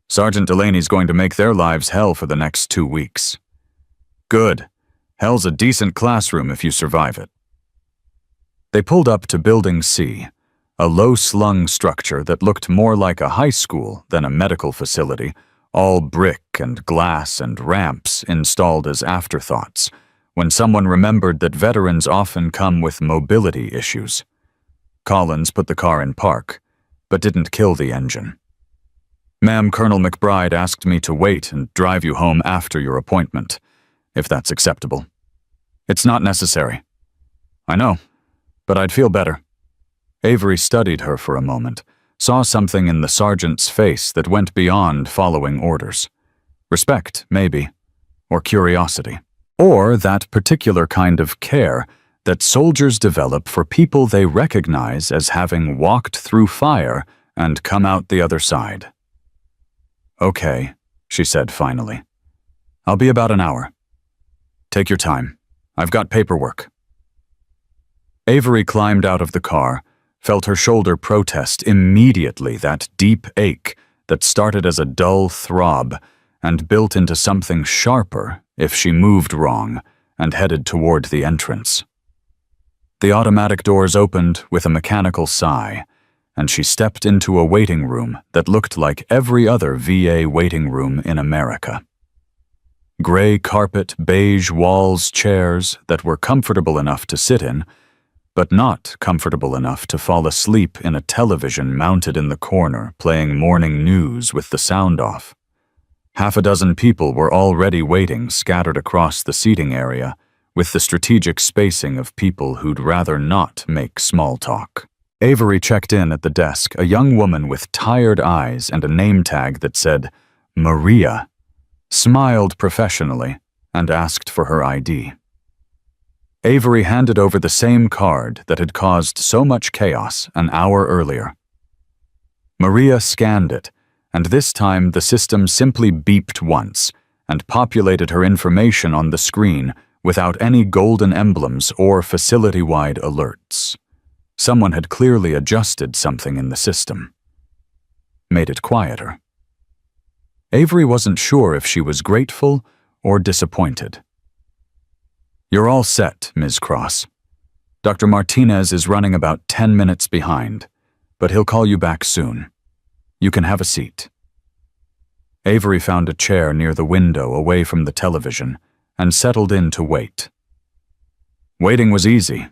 Sergeant Delaney's going to make their lives hell for the next 2 weeks. Good. Hell's a decent classroom if you survive it. They pulled up to Building C, a low-slung structure that looked more like a high school than a medical facility, all brick and glass and ramps installed as afterthoughts, when someone remembered that veterans often come with mobility issues. Collins put the car in park, but didn't kill the engine. "Ma'am, Colonel McBride asked me to wait and drive you home after your appointment, if that's acceptable." "It's not necessary." "I know, but I'd feel better." Avery studied her for a moment, saw something in the sergeant's face that went beyond following orders. Respect, maybe, or curiosity. Or that particular kind of care that soldiers develop for people they recognize as having walked through fire and come out the other side. "Okay," she said finally. "I'll be about an hour. Take your time. I've got paperwork." Avery climbed out of the car, felt her shoulder protest immediately that deep ache that started as a dull throb and built into something sharper if she moved wrong and headed toward the entrance. The automatic doors opened with a mechanical sigh, and she stepped into a waiting room that looked like every other VA waiting room in America. Gray carpet, beige walls, chairs that were comfortable enough to sit in, but not comfortable enough to fall asleep in a television mounted in the corner playing morning news with the sound off. Half a dozen people were already waiting scattered across the seating area, with the strategic spacing of people who'd rather not make small talk. Avery checked in at the desk, a young woman with tired eyes and a name tag that said, Maria, smiled professionally, and asked for her ID. Avery handed over the same card that had caused so much chaos an hour earlier. Maria scanned it, and this time the system simply beeped once and populated her information on the screen without any golden emblems or facility-wide alerts. Someone had clearly adjusted something in the system. Made it quieter. Avery wasn't sure if she was grateful or disappointed. "You're all set, Ms. Cross. Dr. Martinez is running about 10 minutes behind, but he'll call you back soon. You can have a seat." Avery found a chair near the window away from the television and settled in to wait. Waiting was easy.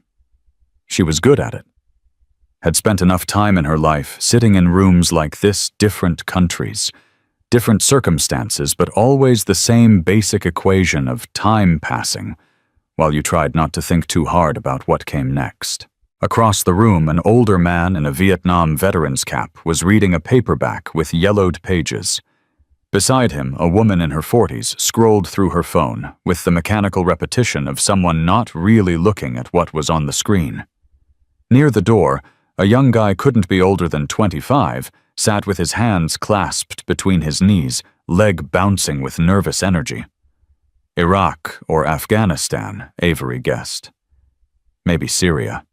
She was good at it. Had spent enough time in her life sitting in rooms like this, different countries, different circumstances, but always the same basic equation of time passing, while you tried not to think too hard about what came next. Across the room, an older man in a Vietnam veteran's cap was reading a paperback with yellowed pages. Beside him, a woman in her 40s scrolled through her phone with the mechanical repetition of someone not really looking at what was on the screen. Near the door, a young guy couldn't be older than 25 sat with his hands clasped between his knees, leg bouncing with nervous energy. Iraq or Afghanistan, Avery guessed. Maybe Syria.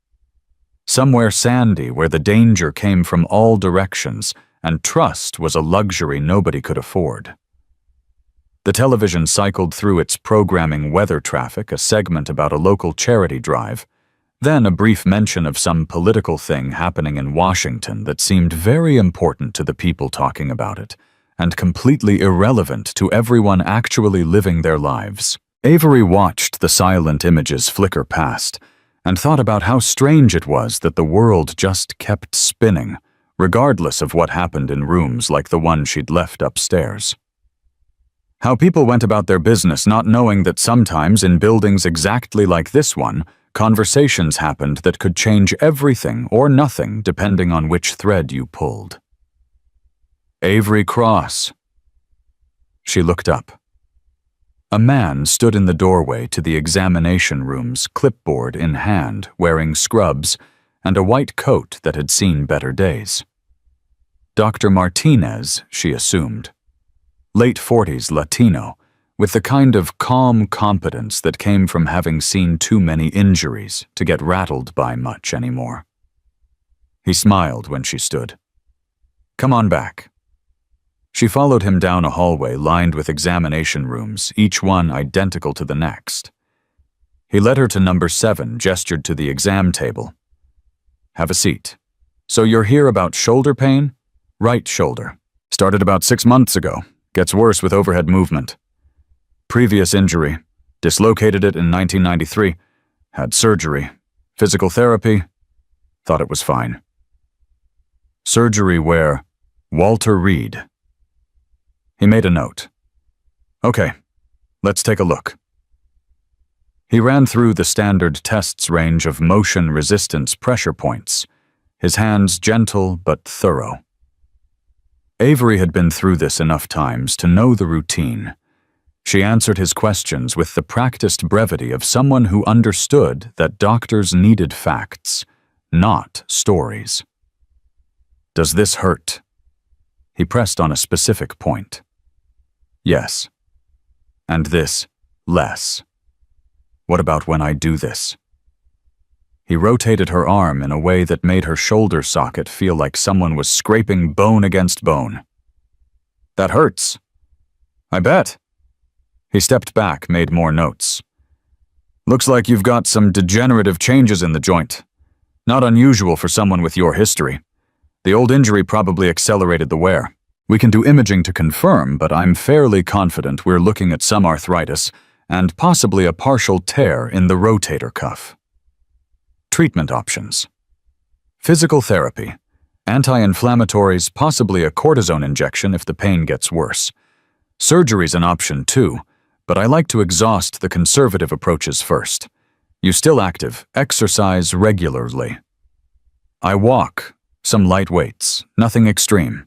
Somewhere sandy where the danger came from all directions and trust was a luxury nobody could afford. The television cycled through its programming weather traffic, a segment about a local charity drive, then a brief mention of some political thing happening in Washington that seemed very important to the people talking about it, and completely irrelevant to everyone actually living their lives. Avery watched the silent images flicker past, and thought about how strange it was that the world just kept spinning, regardless of what happened in rooms like the one she'd left upstairs. How people went about their business not knowing that sometimes in buildings exactly like this one, conversations happened that could change everything or nothing depending on which thread you pulled. Avery Cross. She looked up. A man stood in the doorway to the examination room's clipboard in hand, wearing scrubs and a white coat that had seen better days. Dr. Martinez, she assumed. Late 40s Latino, with the kind of calm competence that came from having seen too many injuries to get rattled by much anymore. He smiled when she stood. "Come on back." She followed him down a hallway lined with examination rooms, each one identical to the next. He led her to number 7, gestured to the exam table. "Have a seat. So you're here about shoulder pain?" "Right shoulder. Started about 6 months ago. Gets worse with overhead movement. Previous injury. Dislocated it in 1993. Had surgery. Physical therapy. Thought it was fine." "Surgery where?" "Walter Reed." He made a note. "Okay, let's take a look." He ran through the standard tests range of motion resistance pressure points, his hands gentle but thorough. Avery had been through this enough times to know the routine. She answered his questions with the practiced brevity of someone who understood that doctors needed facts, not stories. "Does this hurt?" He pressed on a specific point. "Yes." "And this, less. What about when I do this?" He rotated her arm in a way that made her shoulder socket feel like someone was scraping bone against bone. "That hurts." "I bet." He stepped back, made more notes. "Looks like you've got some degenerative changes in the joint. Not unusual for someone with your history. The old injury probably accelerated the wear. We can do imaging to confirm, but I'm fairly confident we're looking at some arthritis and possibly a partial tear in the rotator cuff." Treatment options. Physical therapy. Anti-inflammatories, possibly a cortisone injection if the pain gets worse. Surgery's an option too, but I like to exhaust the conservative approaches first. You still active, exercise regularly. "I walk, some light weights, nothing extreme."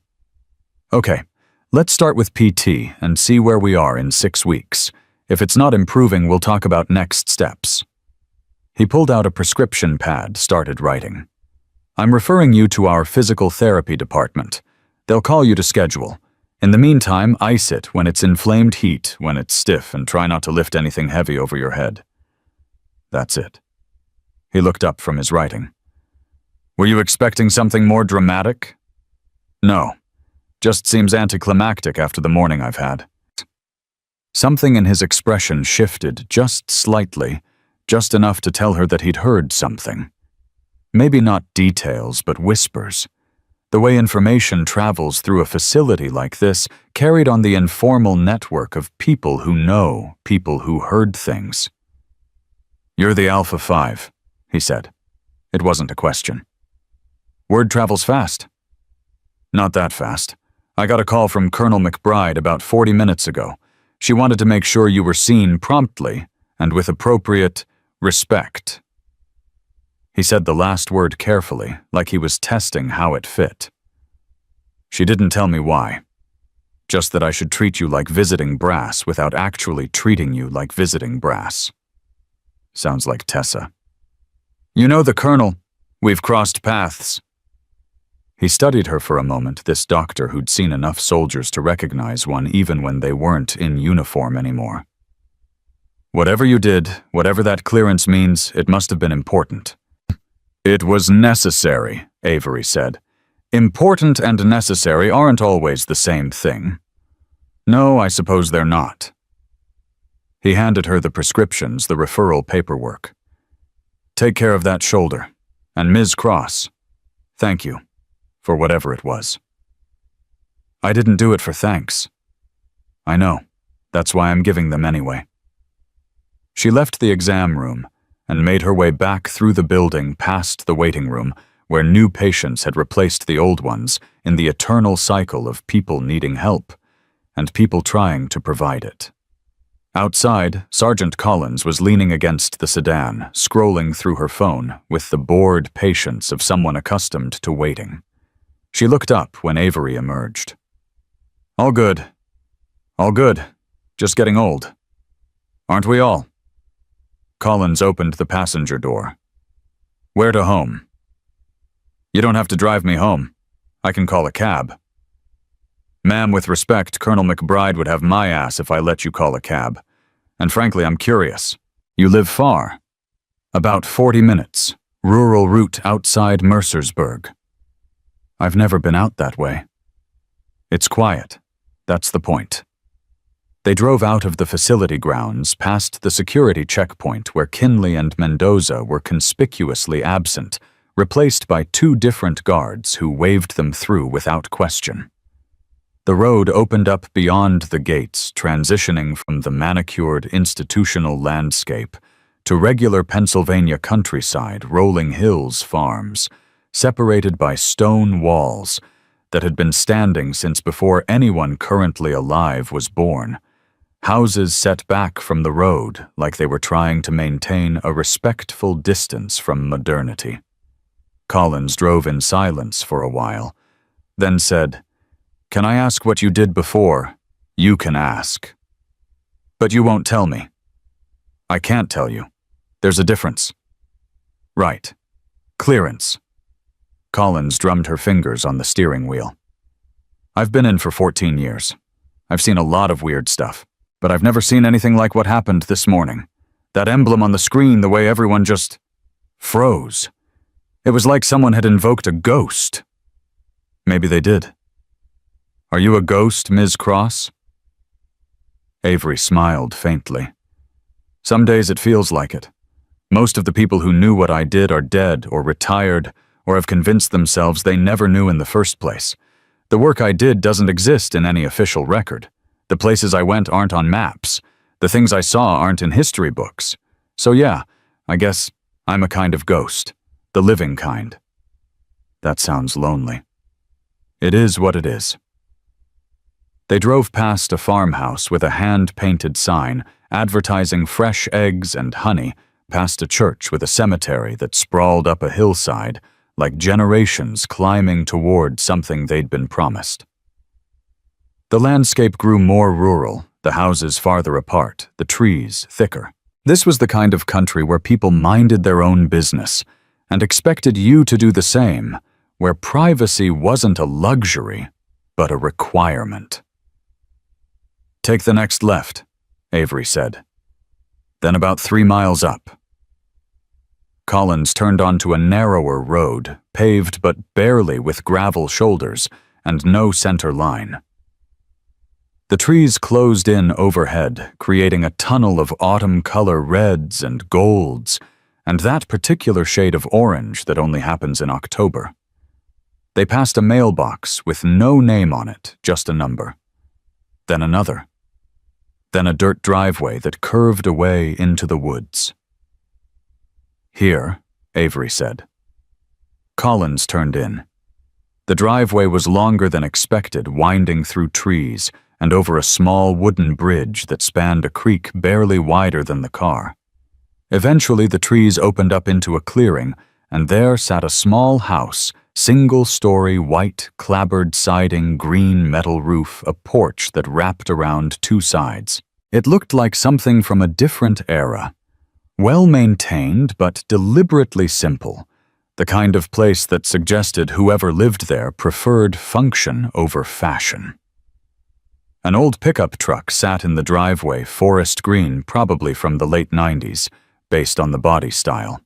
"Okay, let's start with PT and see where we are in 6 weeks. If it's not improving, we'll talk about next steps." He pulled out a prescription pad, started writing. "I'm referring you to our physical therapy department. They'll call you to schedule. In the meantime, ice it when it's inflamed heat, when it's stiff, and try not to lift anything heavy over your head." That's it. He looked up from his writing. "Were you expecting something more dramatic?" "No. Just seems anticlimactic after the morning I've had." Something in his expression shifted just slightly, just enough to tell her that he'd heard something. Maybe not details, but whispers. The way information travels through a facility like this, carried on the informal network of people who know people who heard things. "You're the Alpha 5, he said. It wasn't a question. "Word travels fast." "Not that fast. I got a call from Colonel McBride about 40 minutes ago. She wanted to make sure you were seen promptly and with appropriate respect." He said the last word carefully, like he was testing how it fit. "She didn't tell me why. Just that I should treat you like visiting brass without actually treating you like visiting brass." Sounds like Tessa. "You know the Colonel. We've crossed paths." He studied her for a moment, this doctor who'd seen enough soldiers to recognize one even when they weren't in uniform anymore. "Whatever you did, whatever that clearance means, it must have been important." "It was necessary," Avery said. "Important and necessary aren't always the same thing." "No, I suppose they're not." He handed her the prescriptions, the referral paperwork. "Take care of that shoulder. And Ms. Cross, thank you, for whatever it was." "I didn't do it for thanks." "I know. That's why I'm giving them anyway." She left the exam room and made her way back through the building past the waiting room, where new patients had replaced the old ones in the eternal cycle of people needing help and people trying to provide it. Outside, Sergeant Collins was leaning against the sedan, scrolling through her phone with the bored patience of someone accustomed to waiting. She looked up when Avery emerged. "All good. All good. Just getting old. Aren't we all?" Collins opened the passenger door. "Where to home?" "You don't have to drive me home. I can call a cab." Ma'am, with respect, Colonel McBride would have my ass if I let you call a cab. And frankly, I'm curious. You live far? About 40 minutes. Rural route outside Mercersburg. I've never been out that way. It's quiet. That's the point. They drove out of the facility grounds past the security checkpoint where Kinley and Mendoza were conspicuously absent, replaced by two different guards who waved them through without question. The road opened up beyond the gates, transitioning from the manicured institutional landscape to regular Pennsylvania countryside, rolling hills farms, separated by stone walls that had been standing since before anyone currently alive was born. Houses set back from the road like they were trying to maintain a respectful distance from modernity. Collins drove in silence for a while, then said, "Can I ask what you did before? You can ask. But you won't tell me." "I can't tell you. There's a difference." "Right. Clearance." Collins drummed her fingers on the steering wheel. "I've been in for 14 years. I've seen a lot of weird stuff, but I've never seen anything like what happened this morning. That emblem on the screen, the way everyone just froze. It was like someone had invoked a ghost." "Maybe they did." "Are you a ghost, Ms. Cross?" Avery smiled faintly. "Some days it feels like it. Most of the people who knew what I did are dead or retired or have convinced themselves they never knew in the first place. The work I did doesn't exist in any official record. The places I went aren't on maps. The things I saw aren't in history books. So yeah, I guess I'm a kind of ghost. The living kind." "That sounds lonely." "It is what it is." They drove past a farmhouse with a hand-painted sign advertising fresh eggs and honey, past a church with a cemetery that sprawled up a hillside, like generations climbing toward something they'd been promised. The landscape grew more rural, the houses farther apart, the trees thicker. This was the kind of country where people minded their own business and expected you to do the same, where privacy wasn't a luxury, but a requirement. "Take the next left," Avery said. "Then about 3 miles up." Collins turned onto a narrower road, paved but barely with gravel shoulders and no center line. The trees closed in overhead, creating a tunnel of autumn-color reds and golds, and that particular shade of orange that only happens in October. They passed a mailbox with no name on it, just a number. Then another. Then a dirt driveway that curved away into the woods. "Here," Avery said. Collins turned in. The driveway was longer than expected, winding through trees and over a small wooden bridge that spanned a creek barely wider than the car. Eventually, the trees opened up into a clearing, and there sat a small house, single-story, white, clapboard siding, green metal roof, a porch that wrapped around 2 sides. It looked like something from a different era. Well-maintained, but deliberately simple, the kind of place that suggested whoever lived there preferred function over fashion. An old pickup truck sat in the driveway, forest green, probably from the late 90s, based on the body style.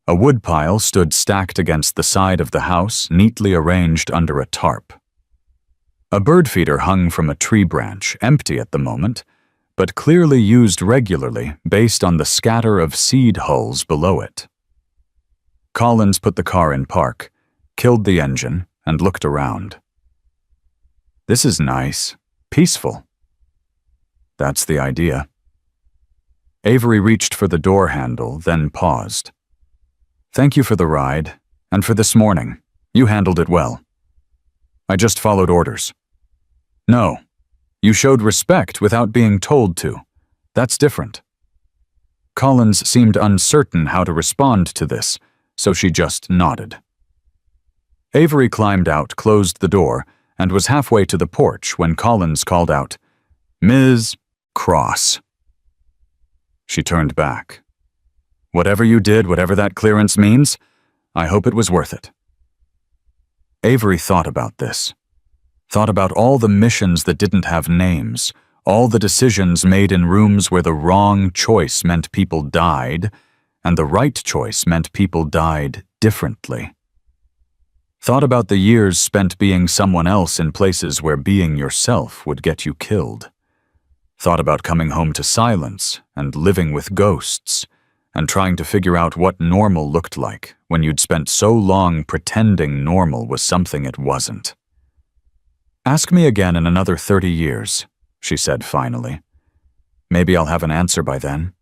A woodpile stood stacked against the side of the house, neatly arranged under a tarp. A bird feeder hung from a tree branch, empty at the moment, but clearly used regularly based on the scatter of seed hulls below it. Collins put the car in park, killed the engine, and looked around. "This is nice. Peaceful." "That's the idea." Avery reached for the door handle, then paused. "Thank you for the ride, and for this morning. You handled it well." "I just followed orders." "No. You showed respect without being told to. That's different." Collins seemed uncertain how to respond to this, so she just nodded. Avery climbed out, closed the door, and was halfway to the porch when Collins called out, "Ms. Cross." She turned back. "Whatever you did, whatever that clearance means, I hope it was worth it." Avery thought about this. Thought about all the missions that didn't have names, all the decisions made in rooms where the wrong choice meant people died, and the right choice meant people died differently. Thought about the years spent being someone else in places where being yourself would get you killed. Thought about coming home to silence and living with ghosts, and trying to figure out what normal looked like when you'd spent so long pretending normal was something it wasn't. "Ask me again in another 30 years, she said finally. "Maybe I'll have an answer by then."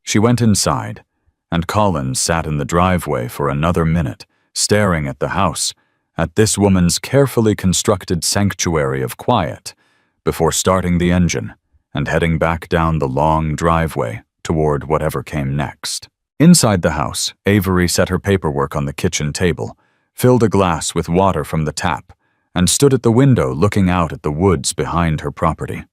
She went inside, and Colin sat in the driveway for another minute, staring at the house, at this woman's carefully constructed sanctuary of quiet, before starting the engine and heading back down the long driveway toward whatever came next. Inside the house, Avery set her paperwork on the kitchen table, filled a glass with water from the tap, and stood at the window looking out at the woods behind her property.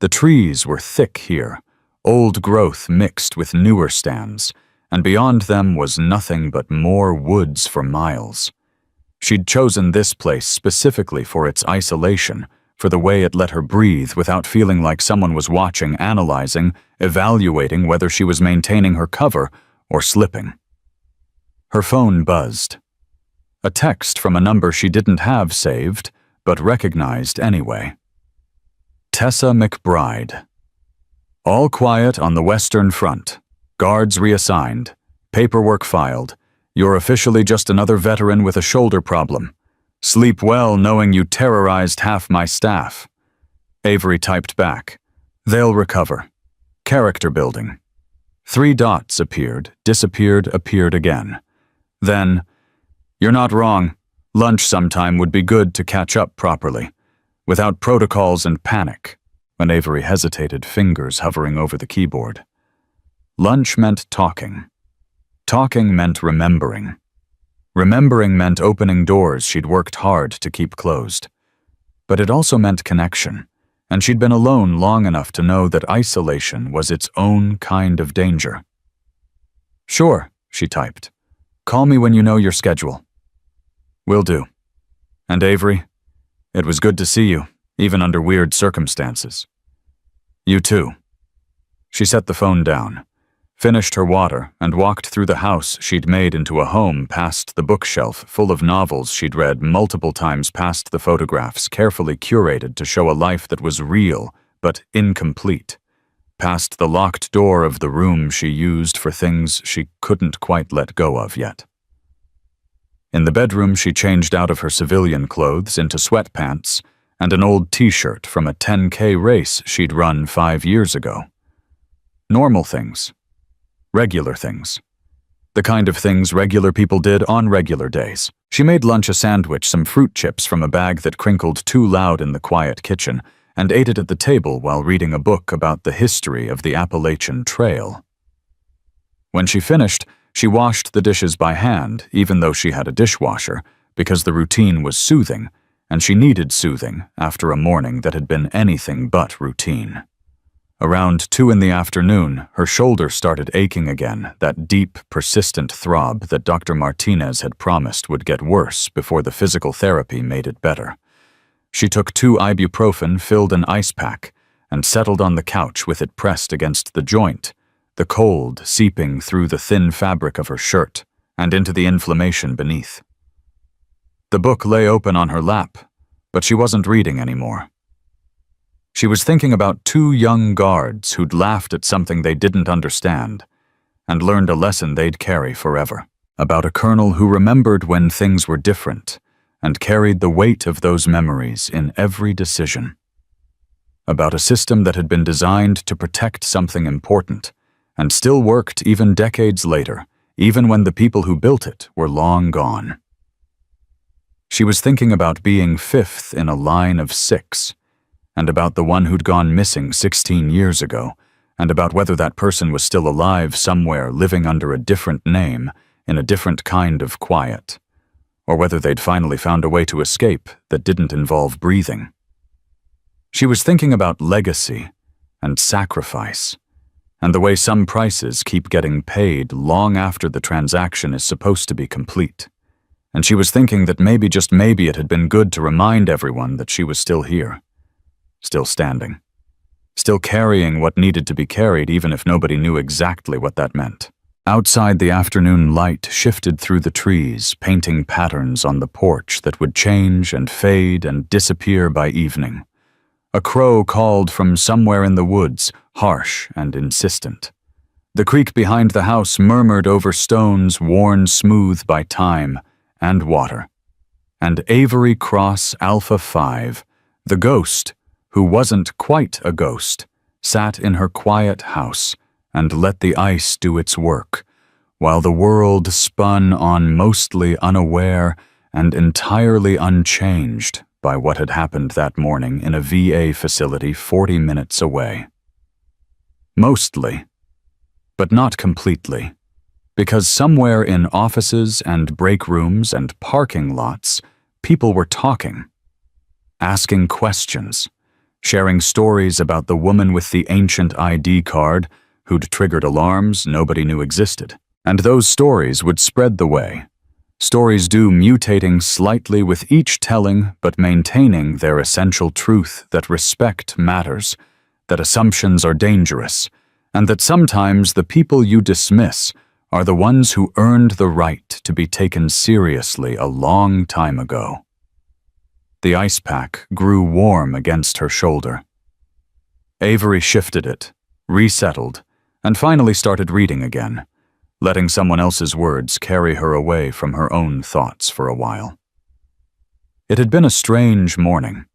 The trees were thick here, old growth mixed with newer stands, and beyond them was nothing but more woods for miles. She'd chosen this place specifically for its isolation, for the way it let her breathe without feeling like someone was watching, analyzing, evaluating whether she was maintaining her cover or slipping. Her phone buzzed. A text from a number she didn't have saved, but recognized anyway. Tessa McBride. "All quiet on the Western Front. Guards reassigned. Paperwork filed. You're officially just another veteran with a shoulder problem. Sleep well knowing you terrorized half my staff." Avery typed back. "They'll recover. Character building." 3 dots appeared, disappeared, appeared again. Then, "You're not wrong. Lunch sometime would be good to catch up properly, without protocols and panic," when Avery hesitated, fingers hovering over the keyboard. Lunch meant talking. Talking meant remembering. Remembering meant opening doors she'd worked hard to keep closed. But it also meant connection, and she'd been alone long enough to know that isolation was its own kind of danger. "Sure," she typed. "Call me when you know your schedule." "Will do. And Avery, it was good to see you, even under weird circumstances." "You too." She set the phone down, finished her water, and walked through the house she'd made into a home past the bookshelf full of novels she'd read multiple times, past the photographs carefully curated to show a life that was real but incomplete, past the locked door of the room she used for things she couldn't quite let go of yet. In the bedroom, she changed out of her civilian clothes into sweatpants and an old t-shirt from a 10K race she'd run 5 years ago. Normal things. Regular things. The kind of things regular people did on regular days. She made lunch a sandwich, some fruit chips from a bag that crinkled too loud in the quiet kitchen, and ate it at the table while reading a book about the history of the Appalachian Trail. When she finished, she washed the dishes by hand, even though she had a dishwasher, because the routine was soothing, and she needed soothing after a morning that had been anything but routine. Around 2 in the afternoon, her shoulder started aching again, that deep, persistent throb that Dr. Martinez had promised would get worse before the physical therapy made it better. She took 2 ibuprofen, filled an ice pack, and settled on the couch with it pressed against the joint, the cold seeping through the thin fabric of her shirt and into the inflammation beneath. The book lay open on her lap, but she wasn't reading anymore. She was thinking about 2 young guards who'd laughed at something they didn't understand and learned a lesson they'd carry forever, about a colonel who remembered when things were different and carried the weight of those memories in every decision, about a system that had been designed to protect something important and still worked even decades later, even when the people who built it were long gone. She was thinking about being 5th in a line of 6, and about the one who'd gone missing 16 years ago, and about whether that person was still alive somewhere, living under a different name, in a different kind of quiet, or whether they'd finally found a way to escape that didn't involve breathing. She was thinking about legacy and sacrifice, and the way some prices keep getting paid long after the transaction is supposed to be complete, and she was thinking that maybe, just maybe, it had been good to remind everyone that she was still here, still standing, still carrying what needed to be carried, even if nobody knew exactly what that meant. Outside, the afternoon light shifted through the trees, painting patterns on the porch that would change and fade and disappear by evening. A crow called from somewhere in the woods, harsh and insistent. The creek behind the house murmured over stones worn smooth by time and water. And Avery Cross Alpha 5, the ghost, who wasn't quite a ghost, sat in her quiet house and let the ice do its work, while the world spun on, mostly unaware and entirely unchanged by what had happened that morning in a VA facility 40 minutes away. Mostly, but not completely, because somewhere in offices and break rooms and parking lots, people were talking, asking questions, sharing stories about the woman with the ancient ID card who'd triggered alarms nobody knew existed. And those stories would spread the way. Stories do, mutating slightly with each telling, but maintaining their essential truth that respect matters, that assumptions are dangerous, and that sometimes the people you dismiss are the ones who earned the right to be taken seriously a long time ago. The ice pack grew warm against her shoulder. Avery shifted it, resettled, and finally started reading again, letting someone else's words carry her away from her own thoughts for a while. It had been a strange morning,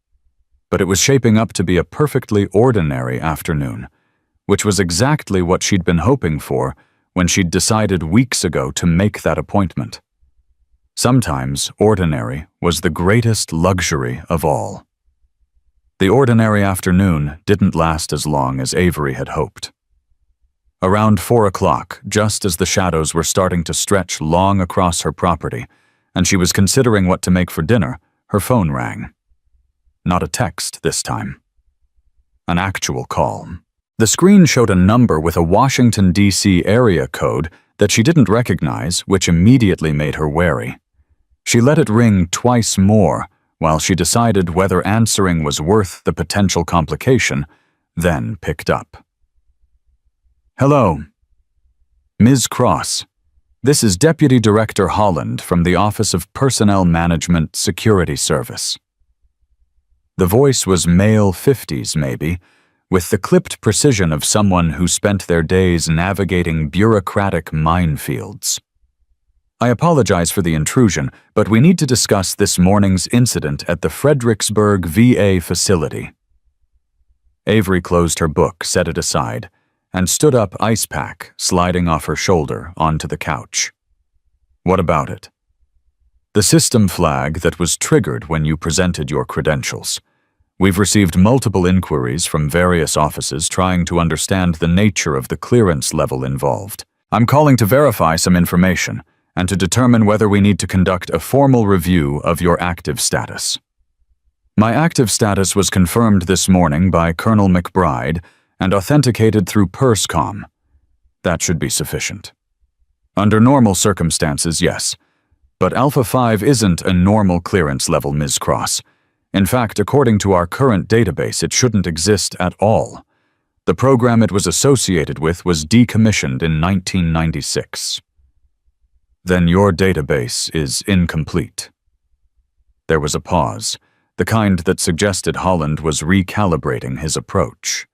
but it was shaping up to be a perfectly ordinary afternoon, which was exactly what she'd been hoping for when she'd decided weeks ago to make that appointment. Sometimes ordinary was the greatest luxury of all. The ordinary afternoon didn't last as long as Avery had hoped. Around 4 o'clock, just as the shadows were starting to stretch long across her property, and she was considering what to make for dinner, her phone rang. Not a text this time. An actual call. The screen showed a number with a Washington, D.C. area code that she didn't recognize, which immediately made her wary. She let it ring twice more while she decided whether answering was worth the potential complication, then picked up. Hello. Ms. Cross, this is Deputy Director Holland from the Office of Personnel Management Security Service. The voice was male 50s maybe, with the clipped precision of someone who spent their days navigating bureaucratic minefields. I apologize for the intrusion, but we need to discuss this morning's incident at the Fredericksburg VA facility. Avery closed her book, set it aside, and stood up, ice pack sliding off her shoulder onto the couch. What about it? The system flag that was triggered when you presented your credentials. We've received multiple inquiries from various offices trying to understand the nature of the clearance level involved. I'm calling to verify some information and to determine whether we need to conduct a formal review of your active status. My active status was confirmed this morning by Colonel McBride and authenticated through PersCom. That should be sufficient. Under normal circumstances, yes, but Alpha 5 isn't a normal clearance level, Ms. Cross. In fact, according to our current database, it shouldn't exist at all. The program it was associated with was decommissioned in 1996. Then your database is incomplete. There was a pause, the kind that suggested Holland was recalibrating his approach.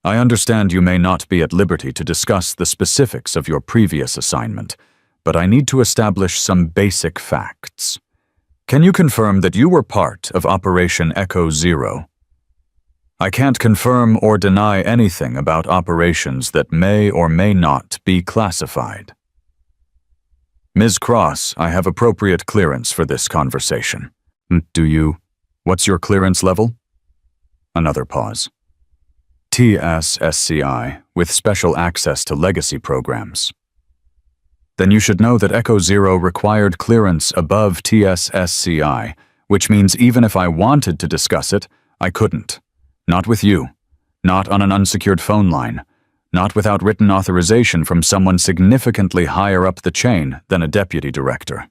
I understand you may not be at liberty to discuss the specifics of your previous assignment, but I need to establish some basic facts. Can you confirm that you were part of Operation Echo Zero? I can't confirm or deny anything about operations that may or may not be classified. Ms. Cross, I have appropriate clearance for this conversation. Do you? What's your clearance level? Another pause. TSSCI, with special access to legacy programs. Then you should know that Echo Zero required clearance above TSSCI, which means even if I wanted to discuss it, I couldn't. Not with you. Not on an unsecured phone line. Not without written authorization from someone significantly higher up the chain than a deputy director.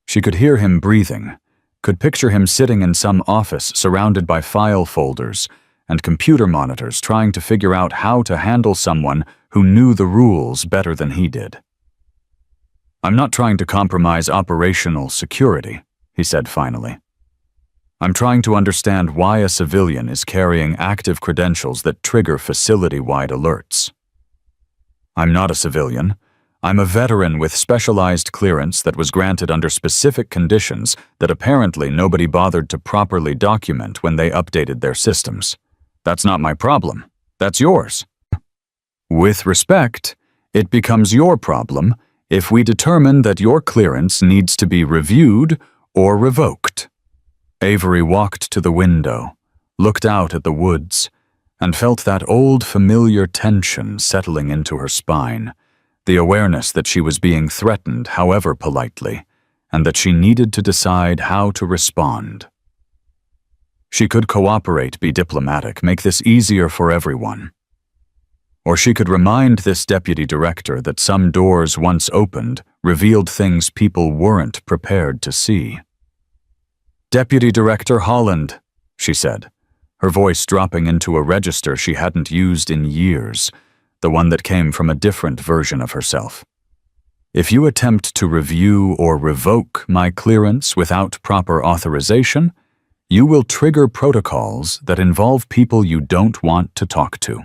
She could hear him breathing, could picture him sitting in some office surrounded by file folders and computer monitors trying to figure out how to handle someone who knew the rules better than he did. "I'm not trying to compromise operational security," he said finally. "I'm trying to understand why a civilian is carrying active credentials that trigger facility-wide alerts." "I'm not a civilian. I'm a veteran with specialized clearance that was granted under specific conditions that apparently nobody bothered to properly document when they updated their systems. That's not my problem. That's yours. With respect, it becomes your problem if we determine that your clearance needs to be reviewed or revoked." Avery walked to the window, looked out at the woods, and felt that old familiar tension settling into her spine, the awareness that she was being threatened, however politely, and that she needed to decide how to respond. She could cooperate, be diplomatic, make this easier for everyone. Or she could remind this deputy director that some doors once opened revealed things people weren't prepared to see. "Deputy Director Holland," she said, her voice dropping into a register she hadn't used in years, the one that came from a different version of herself. "If you attempt to review or revoke my clearance without proper authorization, you will trigger protocols that involve people you don't want to talk to.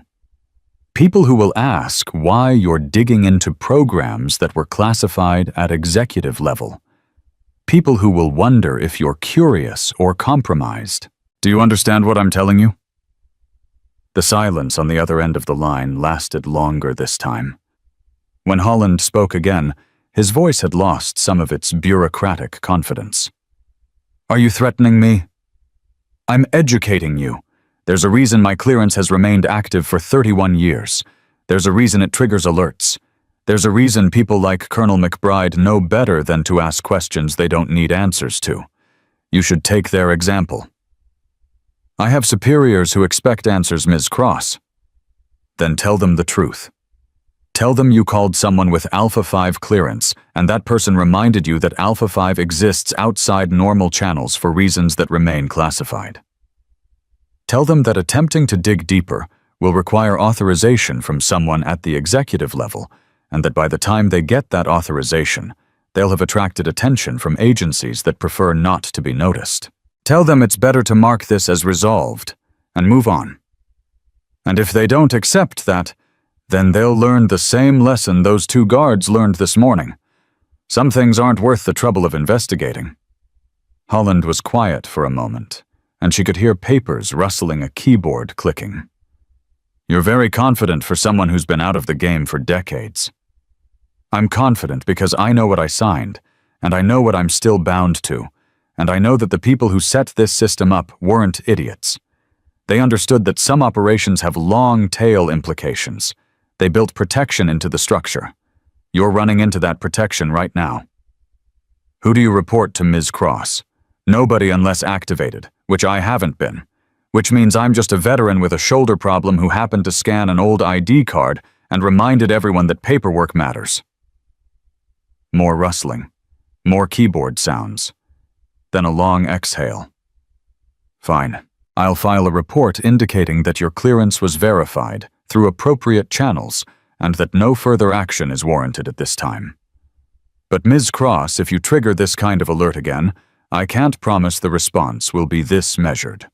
People who will ask why you're digging into programs that were classified at executive level. People who will wonder if you're curious or compromised. Do you understand what I'm telling you?" The silence on the other end of the line lasted longer this time. When Holland spoke again, his voice had lost some of its bureaucratic confidence. "Are you threatening me? I'm educating you. There's a reason my clearance has remained active for 31 years. There's a reason it triggers alerts. There's a reason people like Colonel McBride know better than to ask questions they don't need answers to. You should take their example." "I have superiors who expect answers, Ms. Cross." "Then tell them the truth. Tell them you called someone with Alpha 5 clearance, and that person reminded you that Alpha 5 exists outside normal channels for reasons that remain classified. Tell them that attempting to dig deeper will require authorization from someone at the executive level, and that by the time they get that authorization, they'll have attracted attention from agencies that prefer not to be noticed. Tell them it's better to mark this as resolved and move on. And if they don't accept that, then they'll learn the same lesson those two guards learned this morning. Some things aren't worth the trouble of investigating." Holland was quiet for a moment, and she could hear papers rustling, a keyboard clicking. "You're very confident for someone who's been out of the game for decades." "I'm confident because I know what I signed, and I know what I'm still bound to, and I know that the people who set this system up weren't idiots. They understood that some operations have long-tail implications. They built protection into the structure. You're running into that protection right now." "Who do you report to, Ms. Cross?" "Nobody unless activated, which I haven't been. Which means I'm just a veteran with a shoulder problem who happened to scan an old ID card and reminded everyone that paperwork matters." More rustling, more keyboard sounds, then a long exhale. "Fine. I'll file a report indicating that your clearance was verified through appropriate channels and that no further action is warranted at this time. But Ms. Cross, if you trigger this kind of alert again, I can't promise the response will be this measured."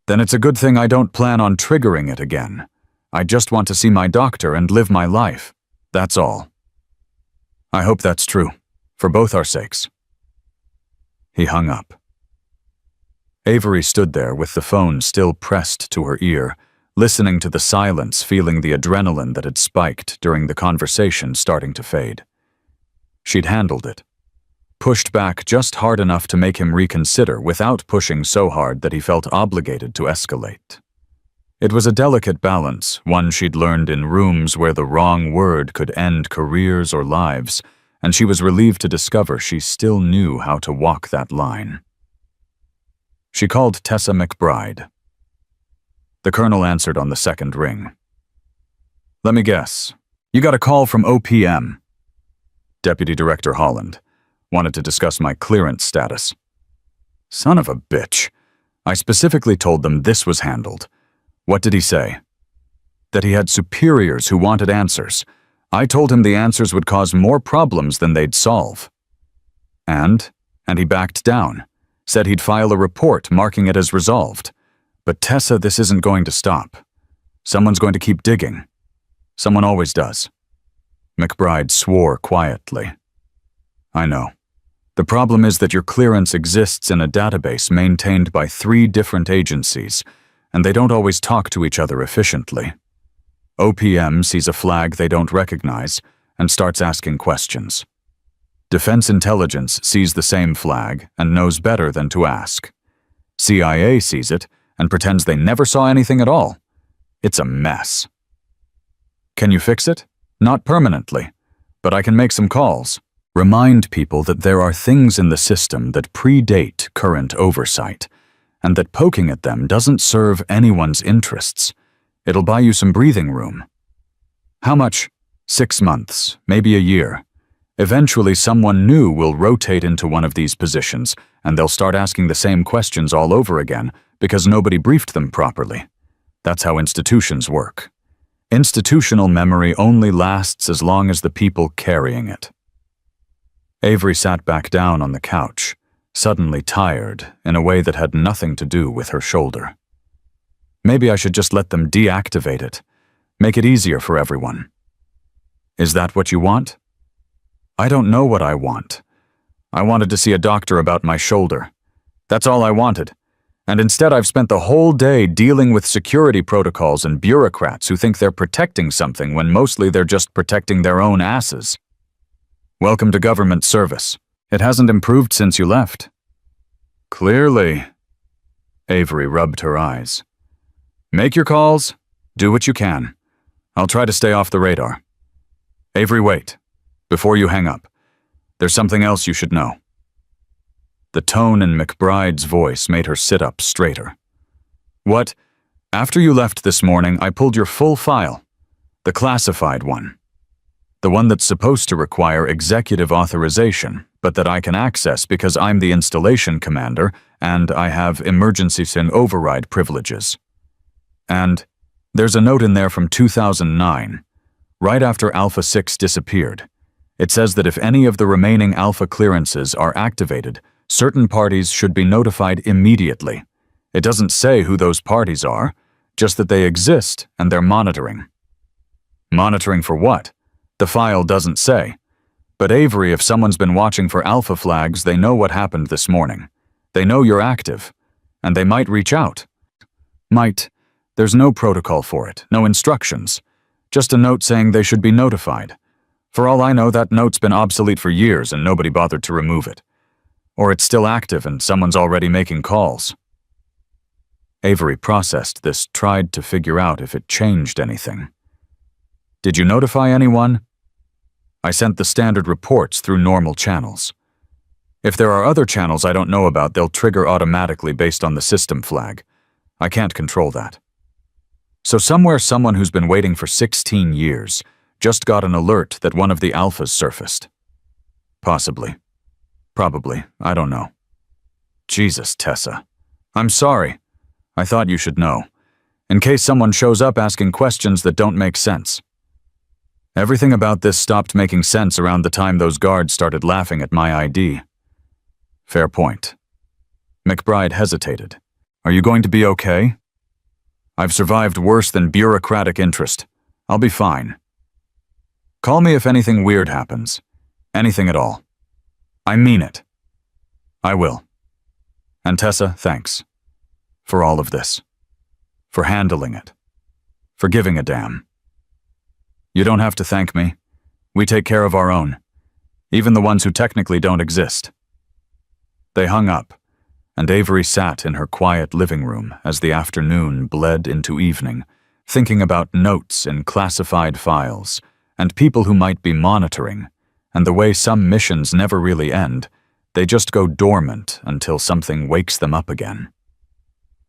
"Then it's a good thing I don't plan on triggering it again. I just want to see my doctor and live my life. That's all." "I hope that's true, for both our sakes." He hung up. Avery stood there with the phone still pressed to her ear, listening to the silence, feeling the adrenaline that had spiked during the conversation starting to fade. She'd handled it. Pushed back just hard enough to make him reconsider without pushing so hard that he felt obligated to escalate. It was a delicate balance, one she'd learned in rooms where the wrong word could end careers or lives, and she was relieved to discover she still knew how to walk that line. She called Tessa McBride. The colonel answered on the second ring. "Let me guess. You got a call from OPM." "Deputy Director Holland. Wanted to discuss my clearance status. Son of a bitch. I specifically told them this was handled. What did he say? That he had superiors who wanted answers. I told him the answers would cause more problems than they'd solve. And he backed down. Said he'd file a report marking it as resolved. But Tessa, this isn't going to stop. Someone's going to keep digging. Someone always does. McBride swore quietly. I know. The problem is that your clearance exists in a database maintained by 3 different agencies, and they don't always talk to each other efficiently. OPM sees a flag they don't recognize and starts asking questions. Defense Intelligence sees the same flag and knows better than to ask. CIA sees it and pretends they never saw anything at all. It's a mess. Can you fix it? Not permanently, but I can make some calls. Remind people that there are things in the system that predate current oversight, and that poking at them doesn't serve anyone's interests. It'll buy you some breathing room. How much? 6 months, maybe a year. Eventually someone new will rotate into one of these positions, and they'll start asking the same questions all over again because nobody briefed them properly. That's how institutions work. Institutional memory only lasts as long as the people carrying it. Avery sat back down on the couch, suddenly tired in a way that had nothing to do with her shoulder. Maybe I should just let them deactivate it, make it easier for everyone. Is that what you want? I don't know what I want. I wanted to see a doctor about my shoulder. That's all I wanted. And instead I've spent the whole day dealing with security protocols and bureaucrats who think they're protecting something when mostly they're just protecting their own asses. Welcome to government service. It hasn't improved since you left. Clearly. Avery rubbed her eyes. Make your calls. Do what you can. I'll try to stay off the radar. Avery, wait. Before you hang up, there's something else you should know. The tone in McBride's voice made her sit up straighter. What? After you left this morning, I pulled your full file. The classified one. The one that's supposed to require executive authorization, but that I can access because I'm the installation commander and I have emergency SIN override privileges. And there's a note in there from 2009, right after Alpha 6 disappeared. It says that if any of the remaining Alpha clearances are activated, certain parties should be notified immediately. It doesn't say who those parties are, just that they exist and they're monitoring. Monitoring for what? The file doesn't say. But Avery, if someone's been watching for Alpha flags, they know what happened this morning. They know you're active, and they might reach out. Might. There's no protocol for it, no instructions. Just a note saying they should be notified. For all I know, that note's been obsolete for years and nobody bothered to remove it. Or it's still active and someone's already making calls. Avery processed this, tried to figure out if it changed anything. Did you notify anyone? I sent the standard reports through normal channels. If there are other channels I don't know about, they'll trigger automatically based on the system flag. I can't control that. So somewhere someone who's been waiting for 16 years just got an alert that one of the Alphas surfaced. Possibly. Probably. I don't know. Jesus, Tessa. I'm sorry. I thought you should know. In case someone shows up asking questions that don't make sense. Everything about this stopped making sense around the time those guards started laughing at my ID. Fair point. McBride hesitated. Are you going to be okay? I've survived worse than bureaucratic interest. I'll be fine. Call me if anything weird happens. Anything at all. I mean it. I will. And Tessa, thanks. For all of this. For handling it. For giving a damn. You don't have to thank me. We take care of our own. Even the ones who technically don't exist. They hung up, and Avery sat in her quiet living room as the afternoon bled into evening, thinking about notes in classified files, and people who might be monitoring, and the way some missions never really end, they just go dormant until something wakes them up again.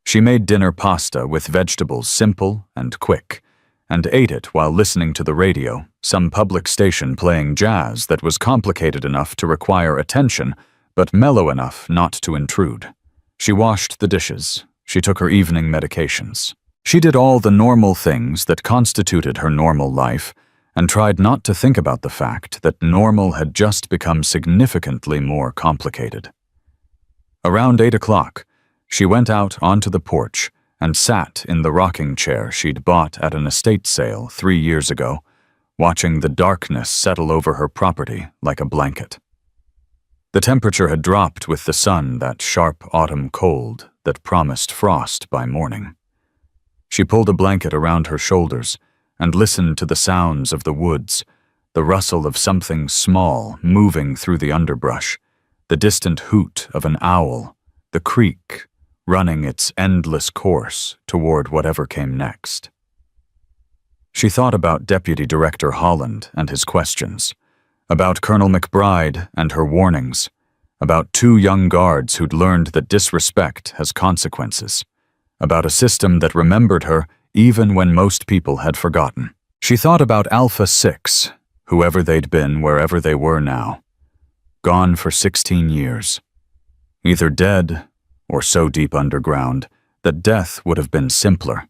She made dinner pasta with vegetables simple and quick, and ate it while listening to the radio, some public station playing jazz that was complicated enough to require attention, but mellow enough not to intrude. She washed the dishes. She took her evening medications. She did all the normal things that constituted her normal life, and tried not to think about the fact that normal had just become significantly more complicated. Around 8 o'clock, she went out onto the porch and sat in the rocking chair she'd bought at an estate sale 3 years ago, watching the darkness settle over her property like a blanket. The temperature had dropped with the sun, that sharp autumn cold that promised frost by morning. She pulled a blanket around her shoulders and listened to the sounds of the woods, the rustle of something small moving through the underbrush, the distant hoot of an owl, the creek running its endless course toward whatever came next. She thought about Deputy Director Holland and his questions, about Colonel McBride and her warnings, about 2 young guards who'd learned that disrespect has consequences, about a system that remembered her even when most people had forgotten. She thought about Alpha 6, whoever they'd been, wherever they were now. Gone for 16 years. Either dead or so deep underground that death would have been simpler.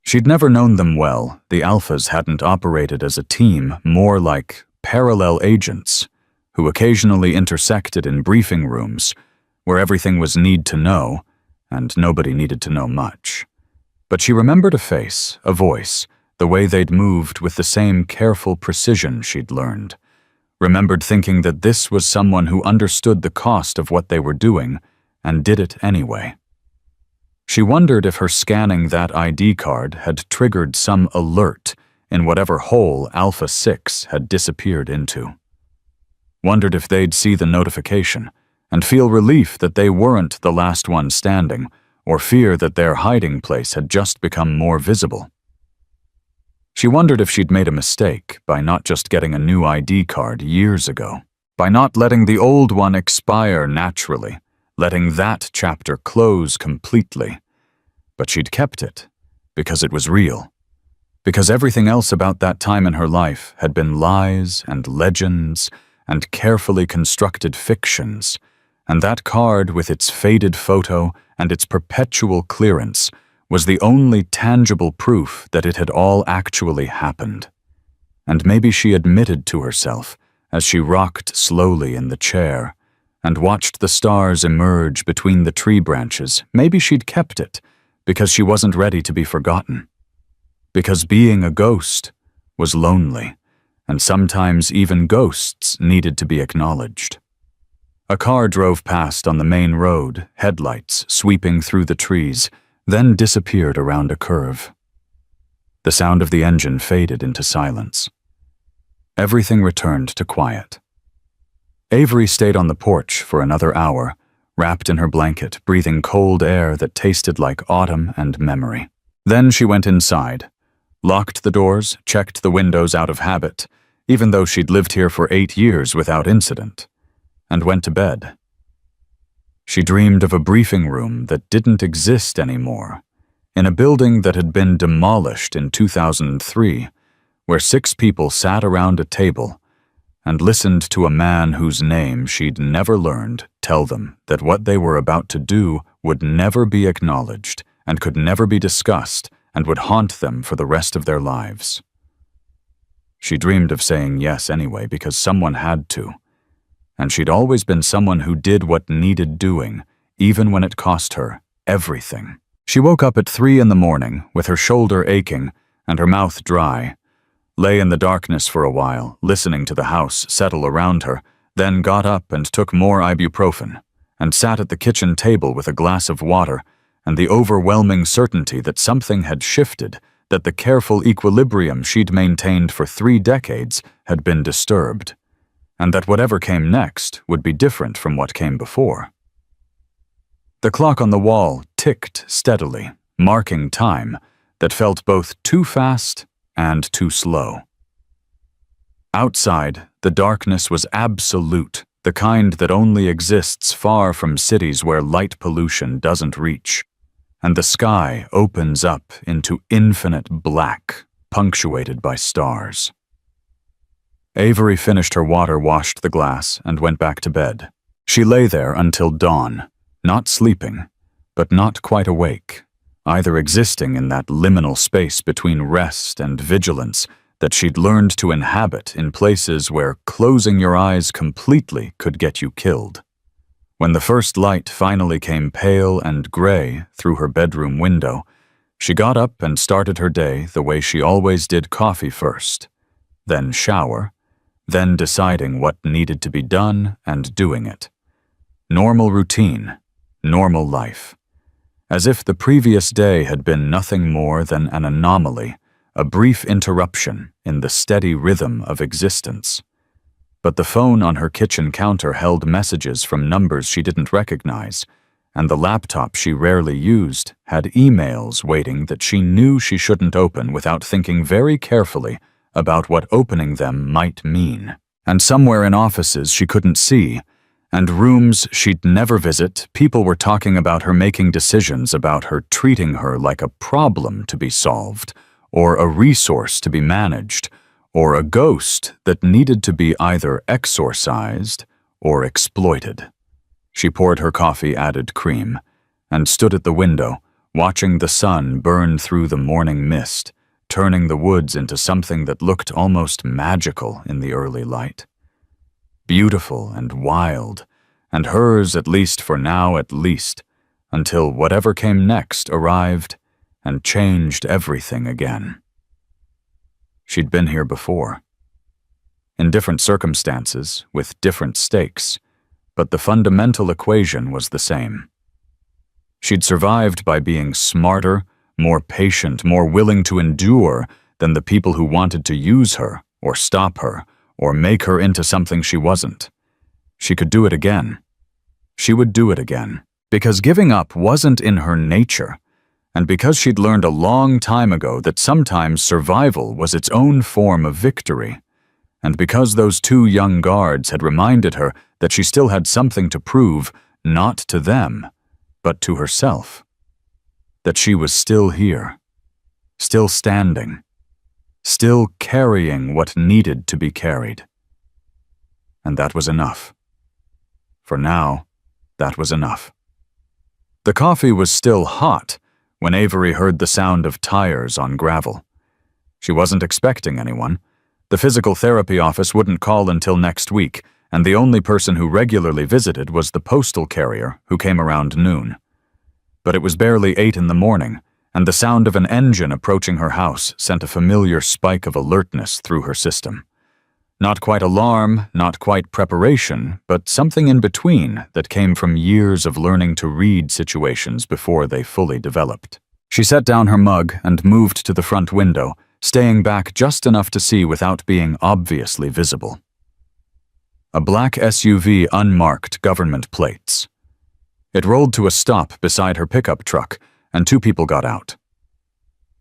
She'd never known them well. The Alphas hadn't operated as a team, more like parallel agents who occasionally intersected in briefing rooms where everything was need to know and nobody needed to know much. But she remembered a face, a voice, the way they'd moved with the same careful precision she'd learned. Remembered thinking that this was someone who understood the cost of what they were doing and did it anyway. She wondered if her scanning that ID card had triggered some alert in whatever hole Alpha 6 had disappeared into. Wondered if they'd see the notification and feel relief that they weren't the last one standing, or fear that their hiding place had just become more visible. She wondered if she'd made a mistake by not just getting a new ID card years ago, by not letting the old one expire naturally, letting that chapter close completely. But she'd kept it because it was real, because everything else about that time in her life had been lies and legends and carefully constructed fictions, and that card with its faded photo and its perpetual clearance was the only tangible proof that it had all actually happened. And maybe she admitted to herself, as she rocked slowly in the chair and watched the stars emerge between the tree branches, maybe she'd kept it because she wasn't ready to be forgotten. Because being a ghost was lonely, and sometimes even ghosts needed to be acknowledged. A car drove past on the main road, headlights sweeping through the trees, then disappeared around a curve. The sound of the engine faded into silence. Everything returned to quiet. Avery stayed on the porch for another hour, wrapped in her blanket, breathing cold air that tasted like autumn and memory. Then she went inside, locked the doors, checked the windows out of habit, even though she'd lived here for 8 years without incident, and went to bed. She dreamed of a briefing room that didn't exist anymore, in a building that had been demolished in 2003, where 6 people sat around a table and listened to a man whose name she'd never learned tell them that what they were about to do would never be acknowledged and could never be discussed and would haunt them for the rest of their lives. She dreamed of saying yes anyway because someone had to, and she'd always been someone who did what needed doing, even when it cost her everything. She woke up at 3 in the morning with her shoulder aching and her mouth dry, lay in the darkness for a while, listening to the house settle around her, then got up and took more ibuprofen, and sat at the kitchen table with a glass of water and the overwhelming certainty that something had shifted, that the careful equilibrium she'd maintained for 3 decades had been disturbed, and that whatever came next would be different from what came before. The clock on the wall ticked steadily, marking time that felt both too fast and too slow. Outside, the darkness was absolute, the kind that only exists far from cities where light pollution doesn't reach. and the sky opens up into infinite black, punctuated by stars. Avery finished her water, washed the glass, and went back to bed. She lay there until dawn, not sleeping, but not quite awake, either existing in that liminal space between rest and vigilance that she'd learned to inhabit in places where closing your eyes completely could get you killed. When the first light finally came pale and gray through her bedroom window, she got up and started her day the way she always did: coffee first, then shower, then deciding what needed to be done and doing it. Normal routine, normal life. As if the previous day had been nothing more than an anomaly, a brief interruption in the steady rhythm of existence. But the phone on her kitchen counter held messages from numbers she didn't recognize, and the laptop she rarely used had emails waiting that she knew she shouldn't open without thinking very carefully about what opening them might mean. And somewhere in offices she couldn't see, and rooms she'd never visit, people were talking about her, making decisions about her, treating her like a problem to be solved, or a resource to be managed, or a ghost that needed to be either exorcised or exploited. She poured her coffee, added cream, and stood at the window, watching the sun burn through the morning mist, turning the woods into something that looked almost magical in the early light. Beautiful and wild, and hers, at least for now, at least, until whatever came next arrived and changed everything again. She'd been here before. In different circumstances, with different stakes, but the fundamental equation was the same. She'd survived by being smarter, more patient, more willing to endure than the people who wanted to use her, or stop her, or make her into something she wasn't. She could do it again. She would do it again, because giving up wasn't in her nature, and because she'd learned a long time ago that sometimes survival was its own form of victory, and because those two young guards had reminded her that she still had something to prove, not to them, but to herself. That she was still here, still standing, still carrying what needed to be carried. And that was enough. For now, that was enough. The coffee was still hot when Avery heard the sound of tires on gravel. She wasn't expecting anyone. The physical therapy office wouldn't call until next week, and the only person who regularly visited was the postal carrier, who came around noon. But it was barely 8 in the morning, and the sound of an engine approaching her house sent a familiar spike of alertness through her system. Not quite alarm, not quite preparation, but something in between that came from years of learning to read situations before they fully developed. She set down her mug and moved to the front window, staying back just enough to see without being obviously visible. A black SUV, unmarked government plates. It rolled to a stop beside her pickup truck, and 2 people got out.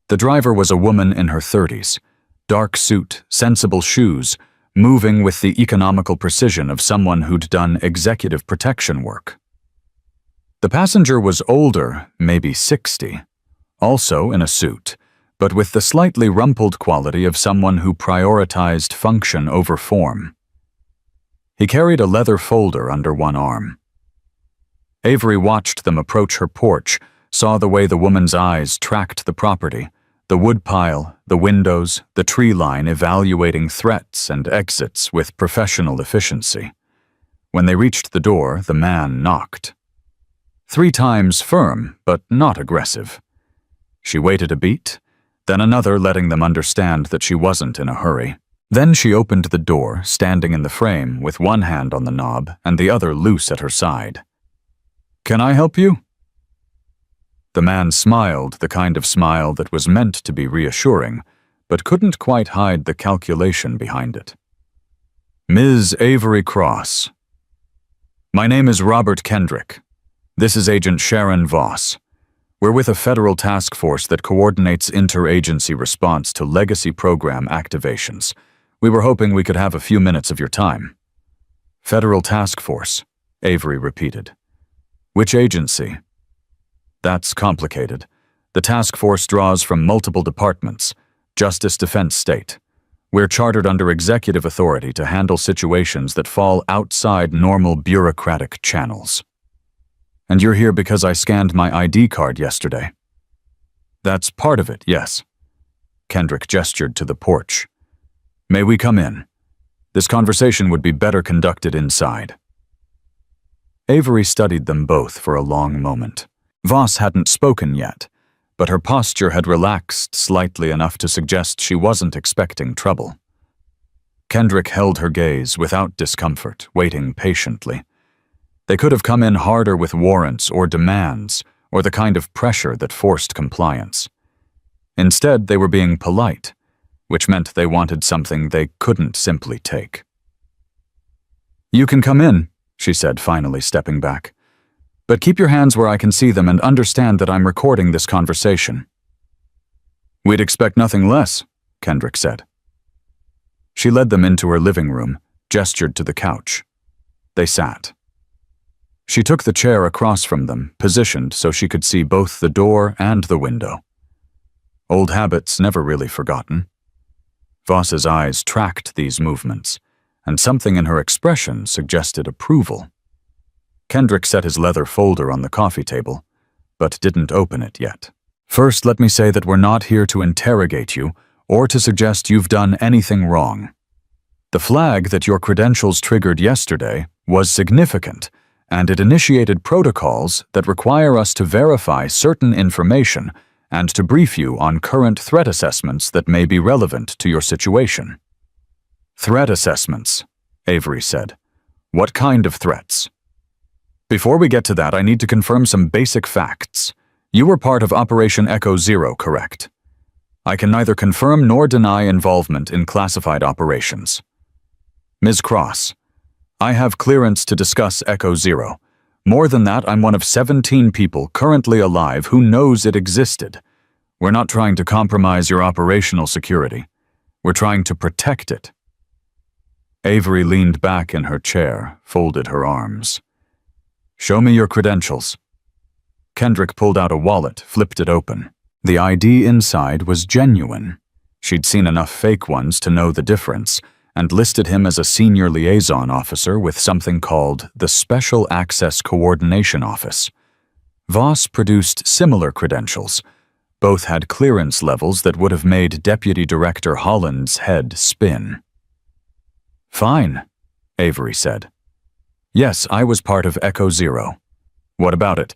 The driver was a woman in her 30s, dark suit, sensible shoes, moving with the economical precision of someone who'd done executive protection work. The passenger was older, maybe 60, also in a suit, but with the slightly rumpled quality of someone who prioritized function over form. He carried a leather folder under one arm. Avery watched them approach her porch, saw the way the woman's eyes tracked the property, the woodpile, the windows, the tree line, evaluating threats and exits with professional efficiency. When they reached the door, the man knocked. 3 times firm, but not aggressive. She waited a beat, then another, letting them understand that she wasn't in a hurry. Then she opened the door, standing in the frame with one hand on the knob and the other loose at her side. "Can I help you?" The man smiled, the kind of smile that was meant to be reassuring, but couldn't quite hide the calculation behind it. "Ms. Avery Cross. My name is Robert Kendrick. This is Agent Sharon Voss. We're with a federal task force that coordinates interagency response to legacy program activations. We were hoping we could have a few minutes of your time." "Federal task force," Avery repeated. "Which agency?" That's complicated. The task force draws from multiple departments: Justice, Defense, State. We're chartered under executive authority to handle situations that fall outside normal bureaucratic channels. And you're here because I scanned my ID card yesterday. That's part of it, yes. Kendrick gestured to the porch. May we come in? This conversation would be better conducted inside. Avery studied them both for a long moment. Voss hadn't spoken yet, but her posture had relaxed slightly enough to suggest she wasn't expecting trouble. Kendrick held her gaze without discomfort, waiting patiently. They could have come in harder with warrants or demands, or the kind of pressure that forced compliance. Instead, they were being polite, which meant they wanted something they couldn't simply take. You can come in, she said, finally stepping back. But keep your hands where I can see them and understand that I'm recording this conversation. We'd expect nothing less, Kendrick said. She led them into her living room, gestured to the couch. They sat. She took the chair across from them, positioned so she could see both the door and the window. Old habits never really forgotten. Voss's eyes tracked these movements, and something in her expression suggested approval. Kendrick set his leather folder on the coffee table, but didn't open it yet. First, let me say that we're not here to interrogate you or to suggest you've done anything wrong. The flag that your credentials triggered yesterday was significant, and it initiated protocols that require us to verify certain information and to brief you on current threat assessments that may be relevant to your situation. Threat assessments, Avery said. What kind of threats? Before we get to that, I need to confirm some basic facts. You were part of Operation Echo Zero, correct? I can neither confirm nor deny involvement in classified operations. Ms. Cross, I have clearance to discuss Echo Zero. More than that, I'm one of 17 people currently alive who knows it existed. We're not trying to compromise your operational security. We're trying to protect it. Avery leaned back in her chair, folded her arms. Show me your credentials. Kendrick pulled out a wallet, flipped it open. The ID inside was genuine. She'd seen enough fake ones to know the difference, and listed him as a senior liaison officer with something called the Special Access Coordination Office. Voss produced similar credentials. Both had clearance levels that would have made Deputy Director Holland's head spin. Fine, Avery said. Yes, I was part of Echo Zero. What about it?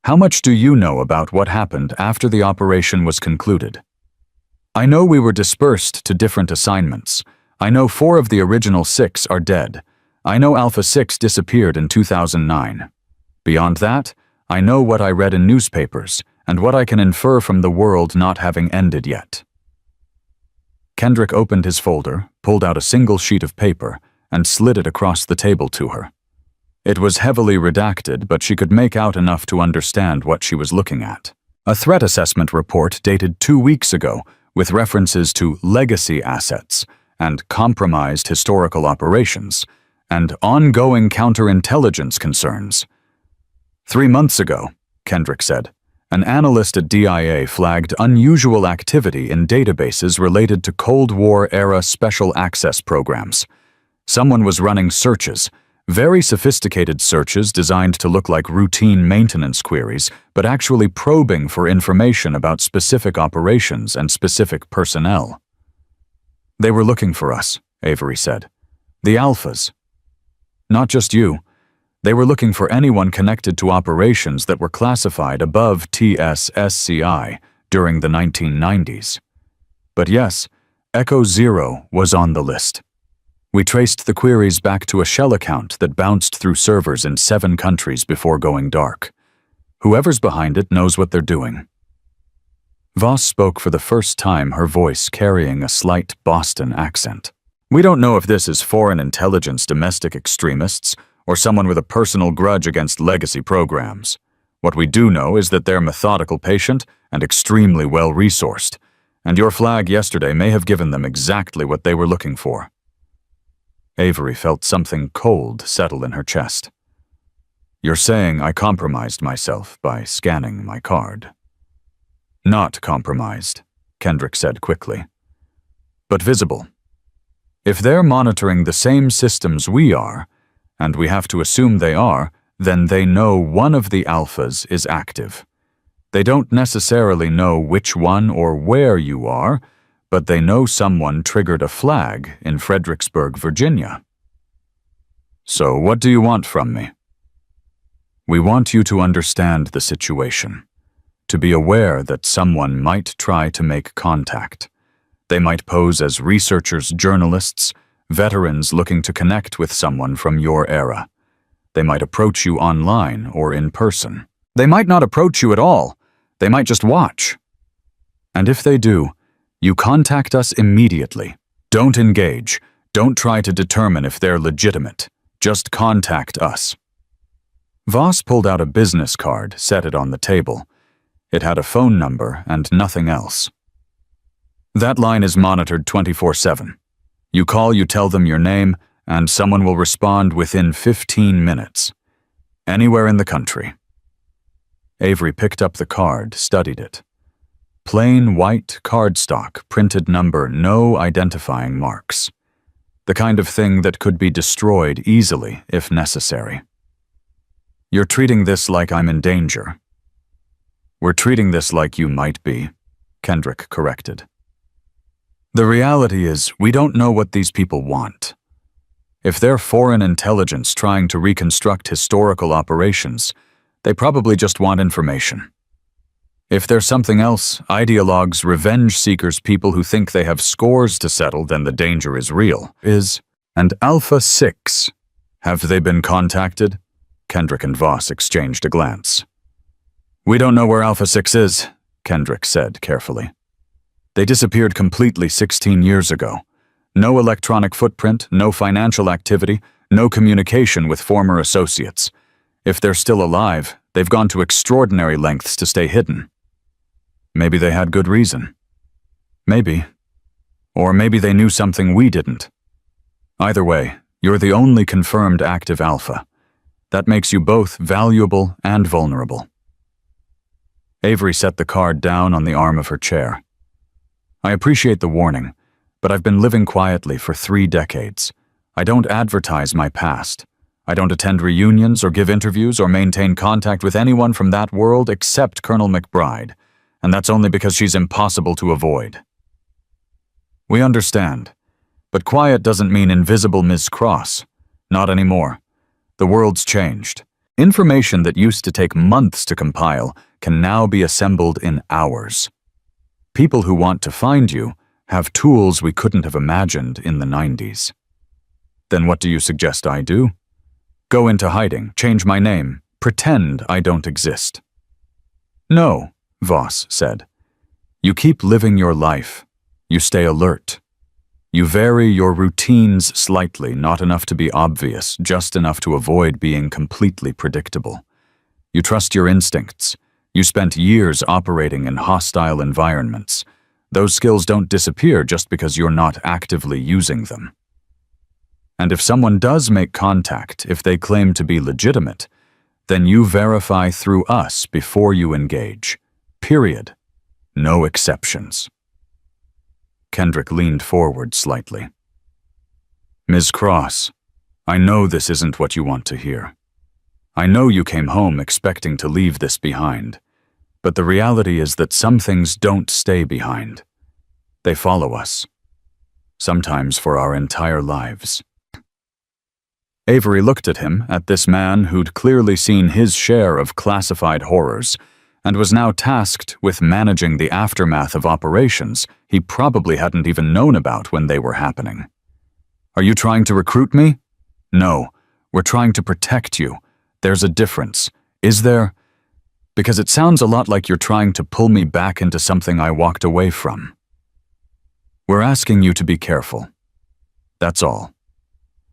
How much do you know about what happened after the operation was concluded? I know we were dispersed to different assignments. I know 4 of the original 6 are dead. I know Alpha 6 disappeared in 2009. Beyond that, I know what I read in newspapers and what I can infer from the world not having ended yet. Kendrick opened his folder, pulled out a single sheet of paper, and slid it across the table to her. It was heavily redacted, but she could make out enough to understand what she was looking at. A threat assessment report dated 2 weeks ago, with references to legacy assets and compromised historical operations, and ongoing counterintelligence concerns. 3 months ago, Kendrick said, an analyst at DIA flagged unusual activity in databases related to Cold War-era special access programs. Someone was running searches, very sophisticated searches designed to look like routine maintenance queries, but actually probing for information about specific operations and specific personnel. They were looking for us, Avery said. The Alphas. Not just you. They were looking for anyone connected to operations that were classified above TSSCI during the 1990s. But yes, Echo Zero was on the list. We traced the queries back to a shell account that bounced through servers in 7 countries before going dark. Whoever's behind it knows what they're doing. Voss spoke for the first time, her voice carrying a slight Boston accent. We don't know if this is foreign intelligence domestic extremists or someone with a personal grudge against legacy programs. What we do know is that they're methodical, patient, and extremely well-resourced, and your flag yesterday may have given them exactly what they were looking for. Avery felt something cold settle in her chest. You're saying I compromised myself by scanning my card. Not compromised, Kendrick said quickly, but visible. If they're monitoring the same systems we are, and we have to assume they are, then they know one of the alphas is active. They don't necessarily know which one or where you are, but they know someone triggered a flag in Fredericksburg, Virginia. So what do you want from me? We want you to understand the situation, to be aware that someone might try to make contact. They might pose as researchers, journalists, veterans looking to connect with someone from your era. They might approach you online or in person. They might not approach you at all. They might just watch. And if they do, you contact us immediately. Don't engage. Don't try to determine if they're legitimate. Just contact us. Voss pulled out a business card, set it on the table. It had a phone number and nothing else. That line is monitored 24/7. You call, you tell them your name, and someone will respond within 15 minutes. Anywhere in the country. Avery picked up the card, studied it. Plain white cardstock, printed number, no identifying marks. The kind of thing that could be destroyed easily if necessary. You're treating this like I'm in danger. We're treating this like you might be, Kendrick corrected. The reality is, we don't know what these people want. If they're foreign intelligence trying to reconstruct historical operations, they probably just want information. If there's something else, ideologues, revenge seekers, people who think they have scores to settle, then the danger is real. And Alpha 6. Have they been contacted? Kendrick and Voss exchanged a glance. We don't know where Alpha 6 is, Kendrick said carefully. They disappeared completely 16 years ago. No electronic footprint, no financial activity, no communication with former associates. If they're still alive, they've gone to extraordinary lengths to stay hidden. Maybe they had good reason. Maybe. Or maybe they knew something we didn't. Either way, you're the only confirmed active alpha. That makes you both valuable and vulnerable. Avery set the card down on the arm of her chair. I appreciate the warning, but I've been living quietly for 3 decades. I don't advertise my past. I don't attend reunions or give interviews or maintain contact with anyone from that world except Colonel McBride, and that's only because she's impossible to avoid. We understand, but quiet doesn't mean invisible Ms. Cross. Not anymore. The world's changed. Information that used to take months to compile can now be assembled in hours. People who want to find you have tools we couldn't have imagined in the 90s. Then what do you suggest I do? Go into hiding, change my name, pretend I don't exist. No, Voss said. You keep living your life. You stay alert. You vary your routines slightly, not enough to be obvious, just enough to avoid being completely predictable. You trust your instincts. You spent years operating in hostile environments. Those skills don't disappear just because you're not actively using them. And if someone does make contact, if they claim to be legitimate, then you verify through us before you engage. Period. No exceptions. Kendrick leaned forward slightly. Ms. Cross, I know this isn't what you want to hear. I know you came home expecting to leave this behind, but the reality is that some things don't stay behind. They follow us, sometimes for our entire lives. Avery looked at him, at this man who'd clearly seen his share of classified horrors, and was now tasked with managing the aftermath of operations he probably hadn't even known about when they were happening. Are you trying to recruit me? No, we're trying to protect you. There's a difference. Is there? Because it sounds a lot like you're trying to pull me back into something I walked away from. We're asking you to be careful. That's all.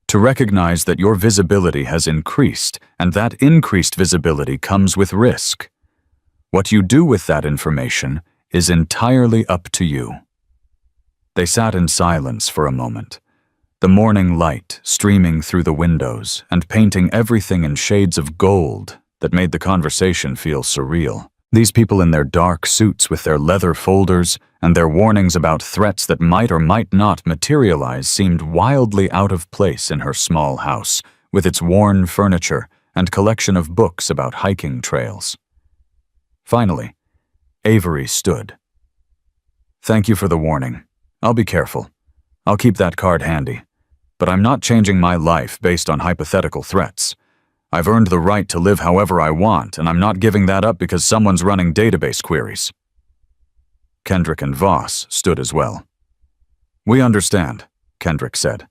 To recognize that your visibility has increased, and that increased visibility comes with risk. What you do with that information is entirely up to you. They sat in silence for a moment. the morning light streaming through the windows and painting everything in shades of gold that made the conversation feel surreal. These people in their dark suits with their leather folders and their warnings about threats that might or might not materialize seemed wildly out of place in her small house, with its worn furniture and collection of books about hiking trails. Finally, Avery stood. "Thank you for the warning. I'll be careful. I'll keep that card handy. But I'm not changing my life based on hypothetical threats. I've earned the right to live however I want, and I'm not giving that up because someone's running database queries." Kendrick and Voss stood as well. "We understand," Kendrick said,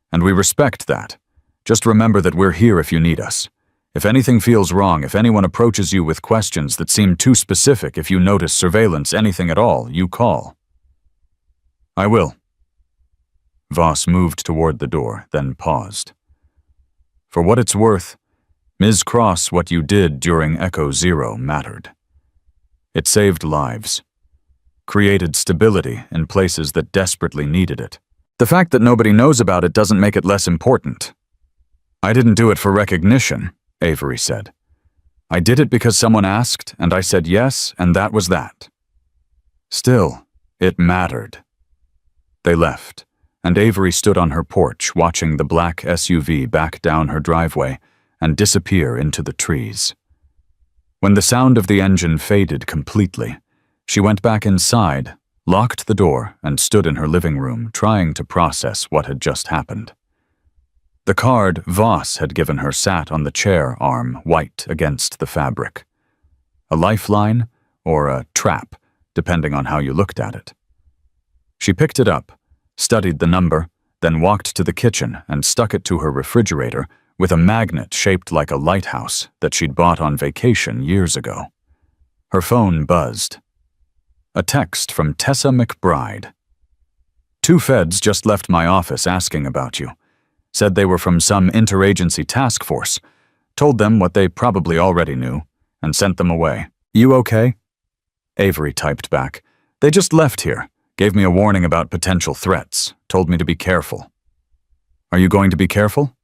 "and we respect that. Just remember that we're here if you need us. If anything feels wrong, if anyone approaches you with questions that seem too specific, if you notice surveillance, anything at all, you call." "I will." Voss moved toward the door, then paused. "For what it's worth, Ms. Cross, what you did during Echo Zero mattered. It saved lives, created stability in places that desperately needed it. The fact that nobody knows about it doesn't make it less important." "I didn't do it for recognition," Avery said. "I did it because someone asked, and I said yes, and that was that." "Still, it mattered." They left, and Avery stood on her porch watching the black SUV back down her driveway and disappear into the trees. When the sound of the engine faded completely, she went back inside, locked the door, and stood in her living room trying to process what had just happened. The card Voss had given her sat on the chair arm, white against the fabric. A lifeline or a trap, depending on how you looked at it. She picked it up, studied the number, then walked to the kitchen and stuck it to her refrigerator with a magnet shaped like a lighthouse that she'd bought on vacation years ago. Her phone buzzed. A text from Tessa McBride. "Two feds just left my office asking about you. Said they were from some interagency task force. Told them what they probably already knew, and sent them away. You okay?" Avery typed back. "They just left here. Gave me a warning about potential threats. Told me to be careful." "Are you going to be careful?"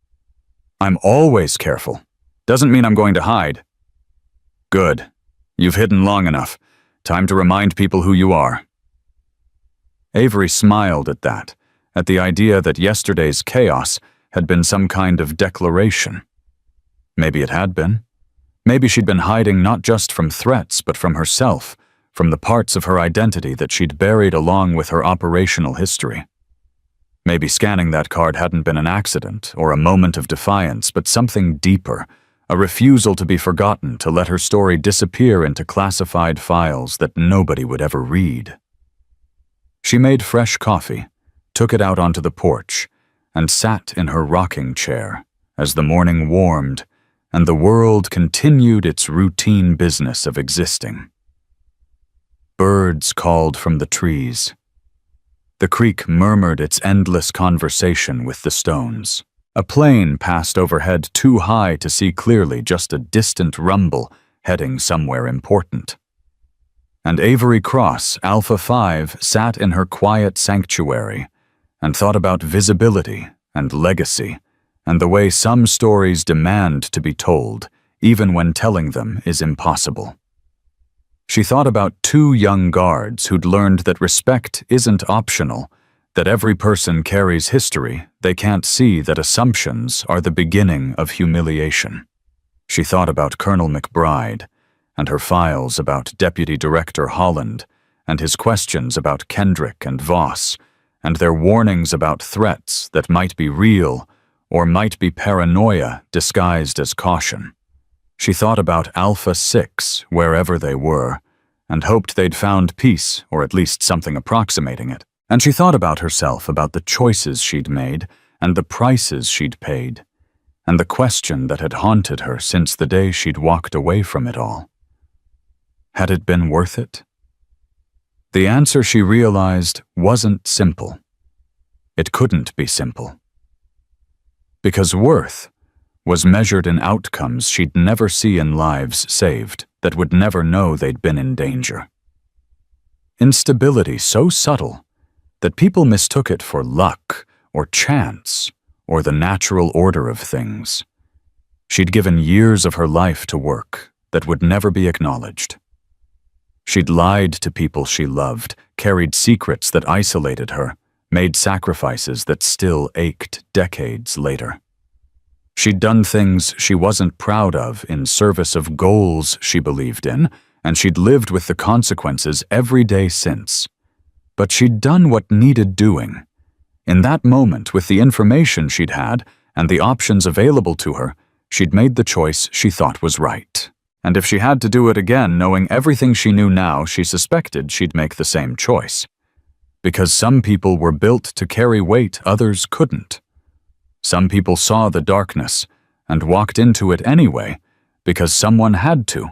"I'm always careful. Doesn't mean I'm going to hide." "Good. You've hidden long enough. Time to remind people who you are." Avery smiled at that, at the idea that yesterday's chaos had been some kind of declaration. Maybe it had been. Maybe she'd been hiding not just from threats, but from herself, from the parts of her identity that she'd buried along with her operational history. Maybe scanning that card hadn't been an accident or a moment of defiance, but something deeper, a refusal to be forgotten, to let her story disappear into classified files that nobody would ever read. She made fresh coffee, took it out onto the porch, and sat in her rocking chair as the morning warmed and the world continued its routine business of existing. Birds called from the trees. The creek murmured its endless conversation with the stones. A plane passed overhead too high to see clearly, just a distant rumble heading somewhere important. And Avery Cross, Alpha 5, sat in her quiet sanctuary and thought about visibility and legacy and the way some stories demand to be told, even when telling them is impossible. She thought about two young guards who'd learned that respect isn't optional, that every person carries history. They can't see that assumptions are the beginning of humiliation. She thought about Colonel McBride and her files about Deputy Director Holland and his questions about Kendrick and Voss and their warnings about threats that might be real or might be paranoia disguised as caution. She thought about Alpha 6, wherever they were, and hoped they'd found peace, or at least something approximating it. And she thought about herself, about the choices she'd made, and the prices she'd paid, and the question that had haunted her since the day she'd walked away from it all. Had it been worth it? The answer, she realized, wasn't simple. It couldn't be simple. Because worth was measured in outcomes she'd never see in lives saved that would never know they'd been in danger. Instability so subtle that people mistook it for luck or chance, or the natural order of things. She'd given years of her life to work that would never be acknowledged. She'd lied to people she loved, carried secrets that isolated her, made sacrifices that still ached decades later. She'd done things she wasn't proud of in service of goals she believed in, and she'd lived with the consequences every day since. But she'd done what needed doing. In that moment, with the information she'd had and the options available to her, she'd made the choice she thought was right. And if she had to do it again, knowing everything she knew now, she suspected she'd make the same choice. Because some people were built to carry weight others couldn't. Some people saw the darkness and walked into it anyway because someone had to,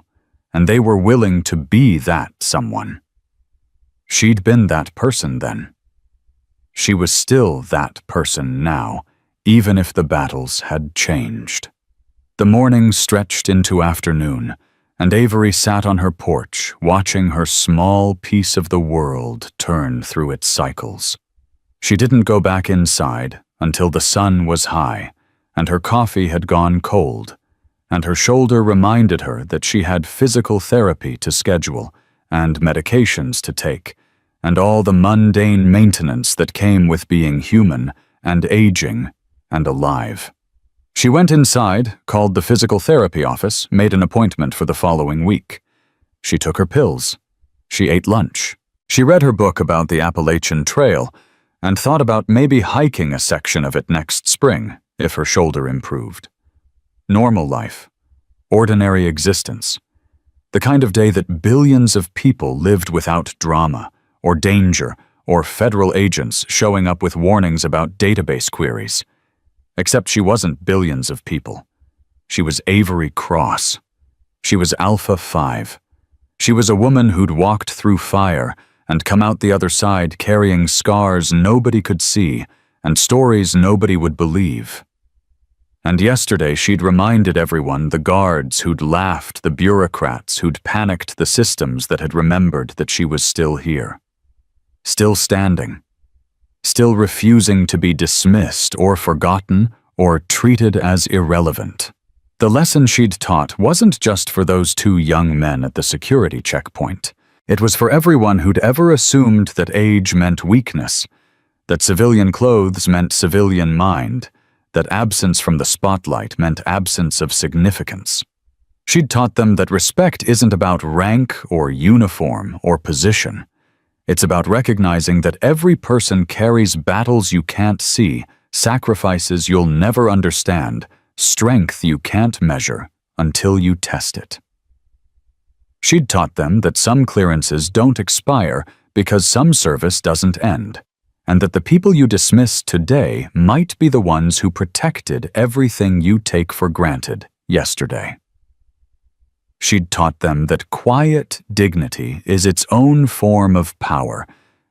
and they were willing to be that someone. She'd been that person then. She was still that person now, even if the battles had changed. The morning stretched into afternoon, and Avery sat on her porch, watching her small piece of the world turn through its cycles. She didn't go back inside until the sun was high, and her coffee had gone cold, and her shoulder reminded her that she had physical therapy to schedule, and medications to take, and all the mundane maintenance that came with being human, and aging, and alive. She went inside, called the physical therapy office, made an appointment for the following week. She took her pills. She ate lunch. She read her book about the Appalachian Trail, and thought about maybe hiking a section of it next spring, if her shoulder improved. Normal life. Ordinary existence. The kind of day that billions of people lived without drama, or danger, or federal agents showing up with warnings about database queries. Except she wasn't billions of people. She was Avery Cross. She was Alpha 5. She was a woman who'd walked through fire and come out the other side carrying scars nobody could see and stories nobody would believe. And yesterday she'd reminded everyone, the guards who'd laughed, the bureaucrats who'd panicked, the systems that had remembered that she was still here. Still standing. Still refusing to be dismissed or forgotten or treated as irrelevant. The lesson she'd taught wasn't just for those two young men at the security checkpoint. It was for everyone who'd ever assumed that age meant weakness, that civilian clothes meant civilian mind, that absence from the spotlight meant absence of significance. She'd taught them that respect isn't about rank or uniform or position. It's about recognizing that every person carries battles you can't see, sacrifices you'll never understand, strength you can't measure until you test it. She'd taught them that some clearances don't expire because some service doesn't end, and that the people you dismiss today might be the ones who protected everything you take for granted yesterday. She'd taught them that quiet dignity is its own form of power,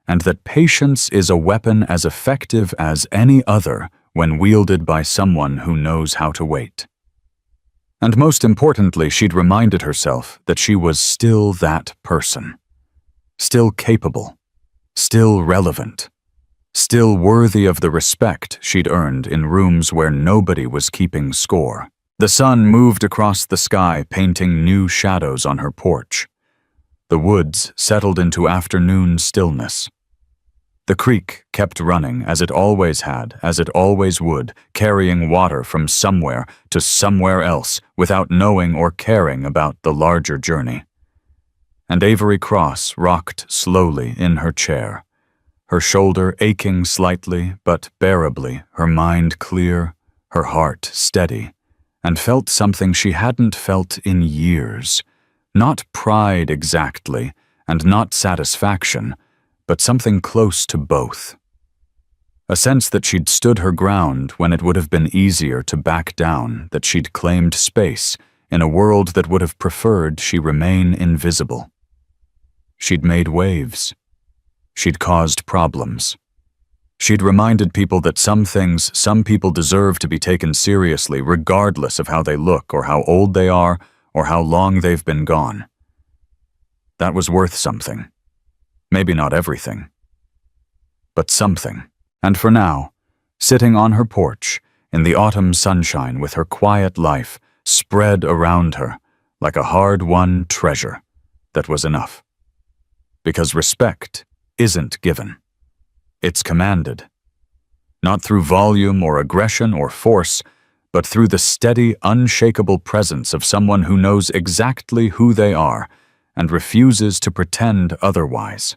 and that patience is a weapon as effective as any other when wielded by someone who knows how to wait. And most importantly, she'd reminded herself that she was still that person. Still capable. Still relevant. Still worthy of the respect she'd earned in rooms where nobody was keeping score. The sun moved across the sky, painting new shadows on her porch. The woods settled into afternoon stillness. The creek kept running as it always had, as it always would, carrying water from somewhere to somewhere else without knowing or caring about the larger journey. And Avery Cross rocked slowly in her chair, her shoulder aching slightly but bearably, her mind clear, her heart steady, and felt something she hadn't felt in years. Not pride exactly, and not satisfaction, but something close to both. A sense that she'd stood her ground when it would have been easier to back down, that she'd claimed space in a world that would have preferred she remain invisible. She'd made waves. She'd caused problems. She'd reminded people that some people deserve to be taken seriously regardless of how they look or how old they are or how long they've been gone. That was worth something. Maybe not everything, but something. And for now, sitting on her porch in the autumn sunshine with her quiet life spread around her like a hard-won treasure that was enough. Because respect isn't given. It's commanded. Not through volume or aggression or force, but through the steady, unshakable presence of someone who knows exactly who they are and refuses to pretend otherwise.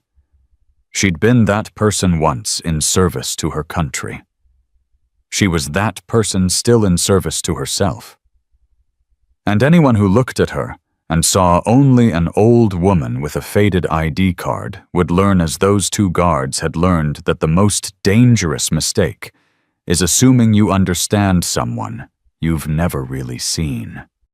She'd been that person once in service to her country. She was that person still in service to herself. And anyone who looked at her and saw only an old woman with a faded ID card would learn, as those two guards had learned, that the most dangerous mistake is assuming you understand someone you've never really seen.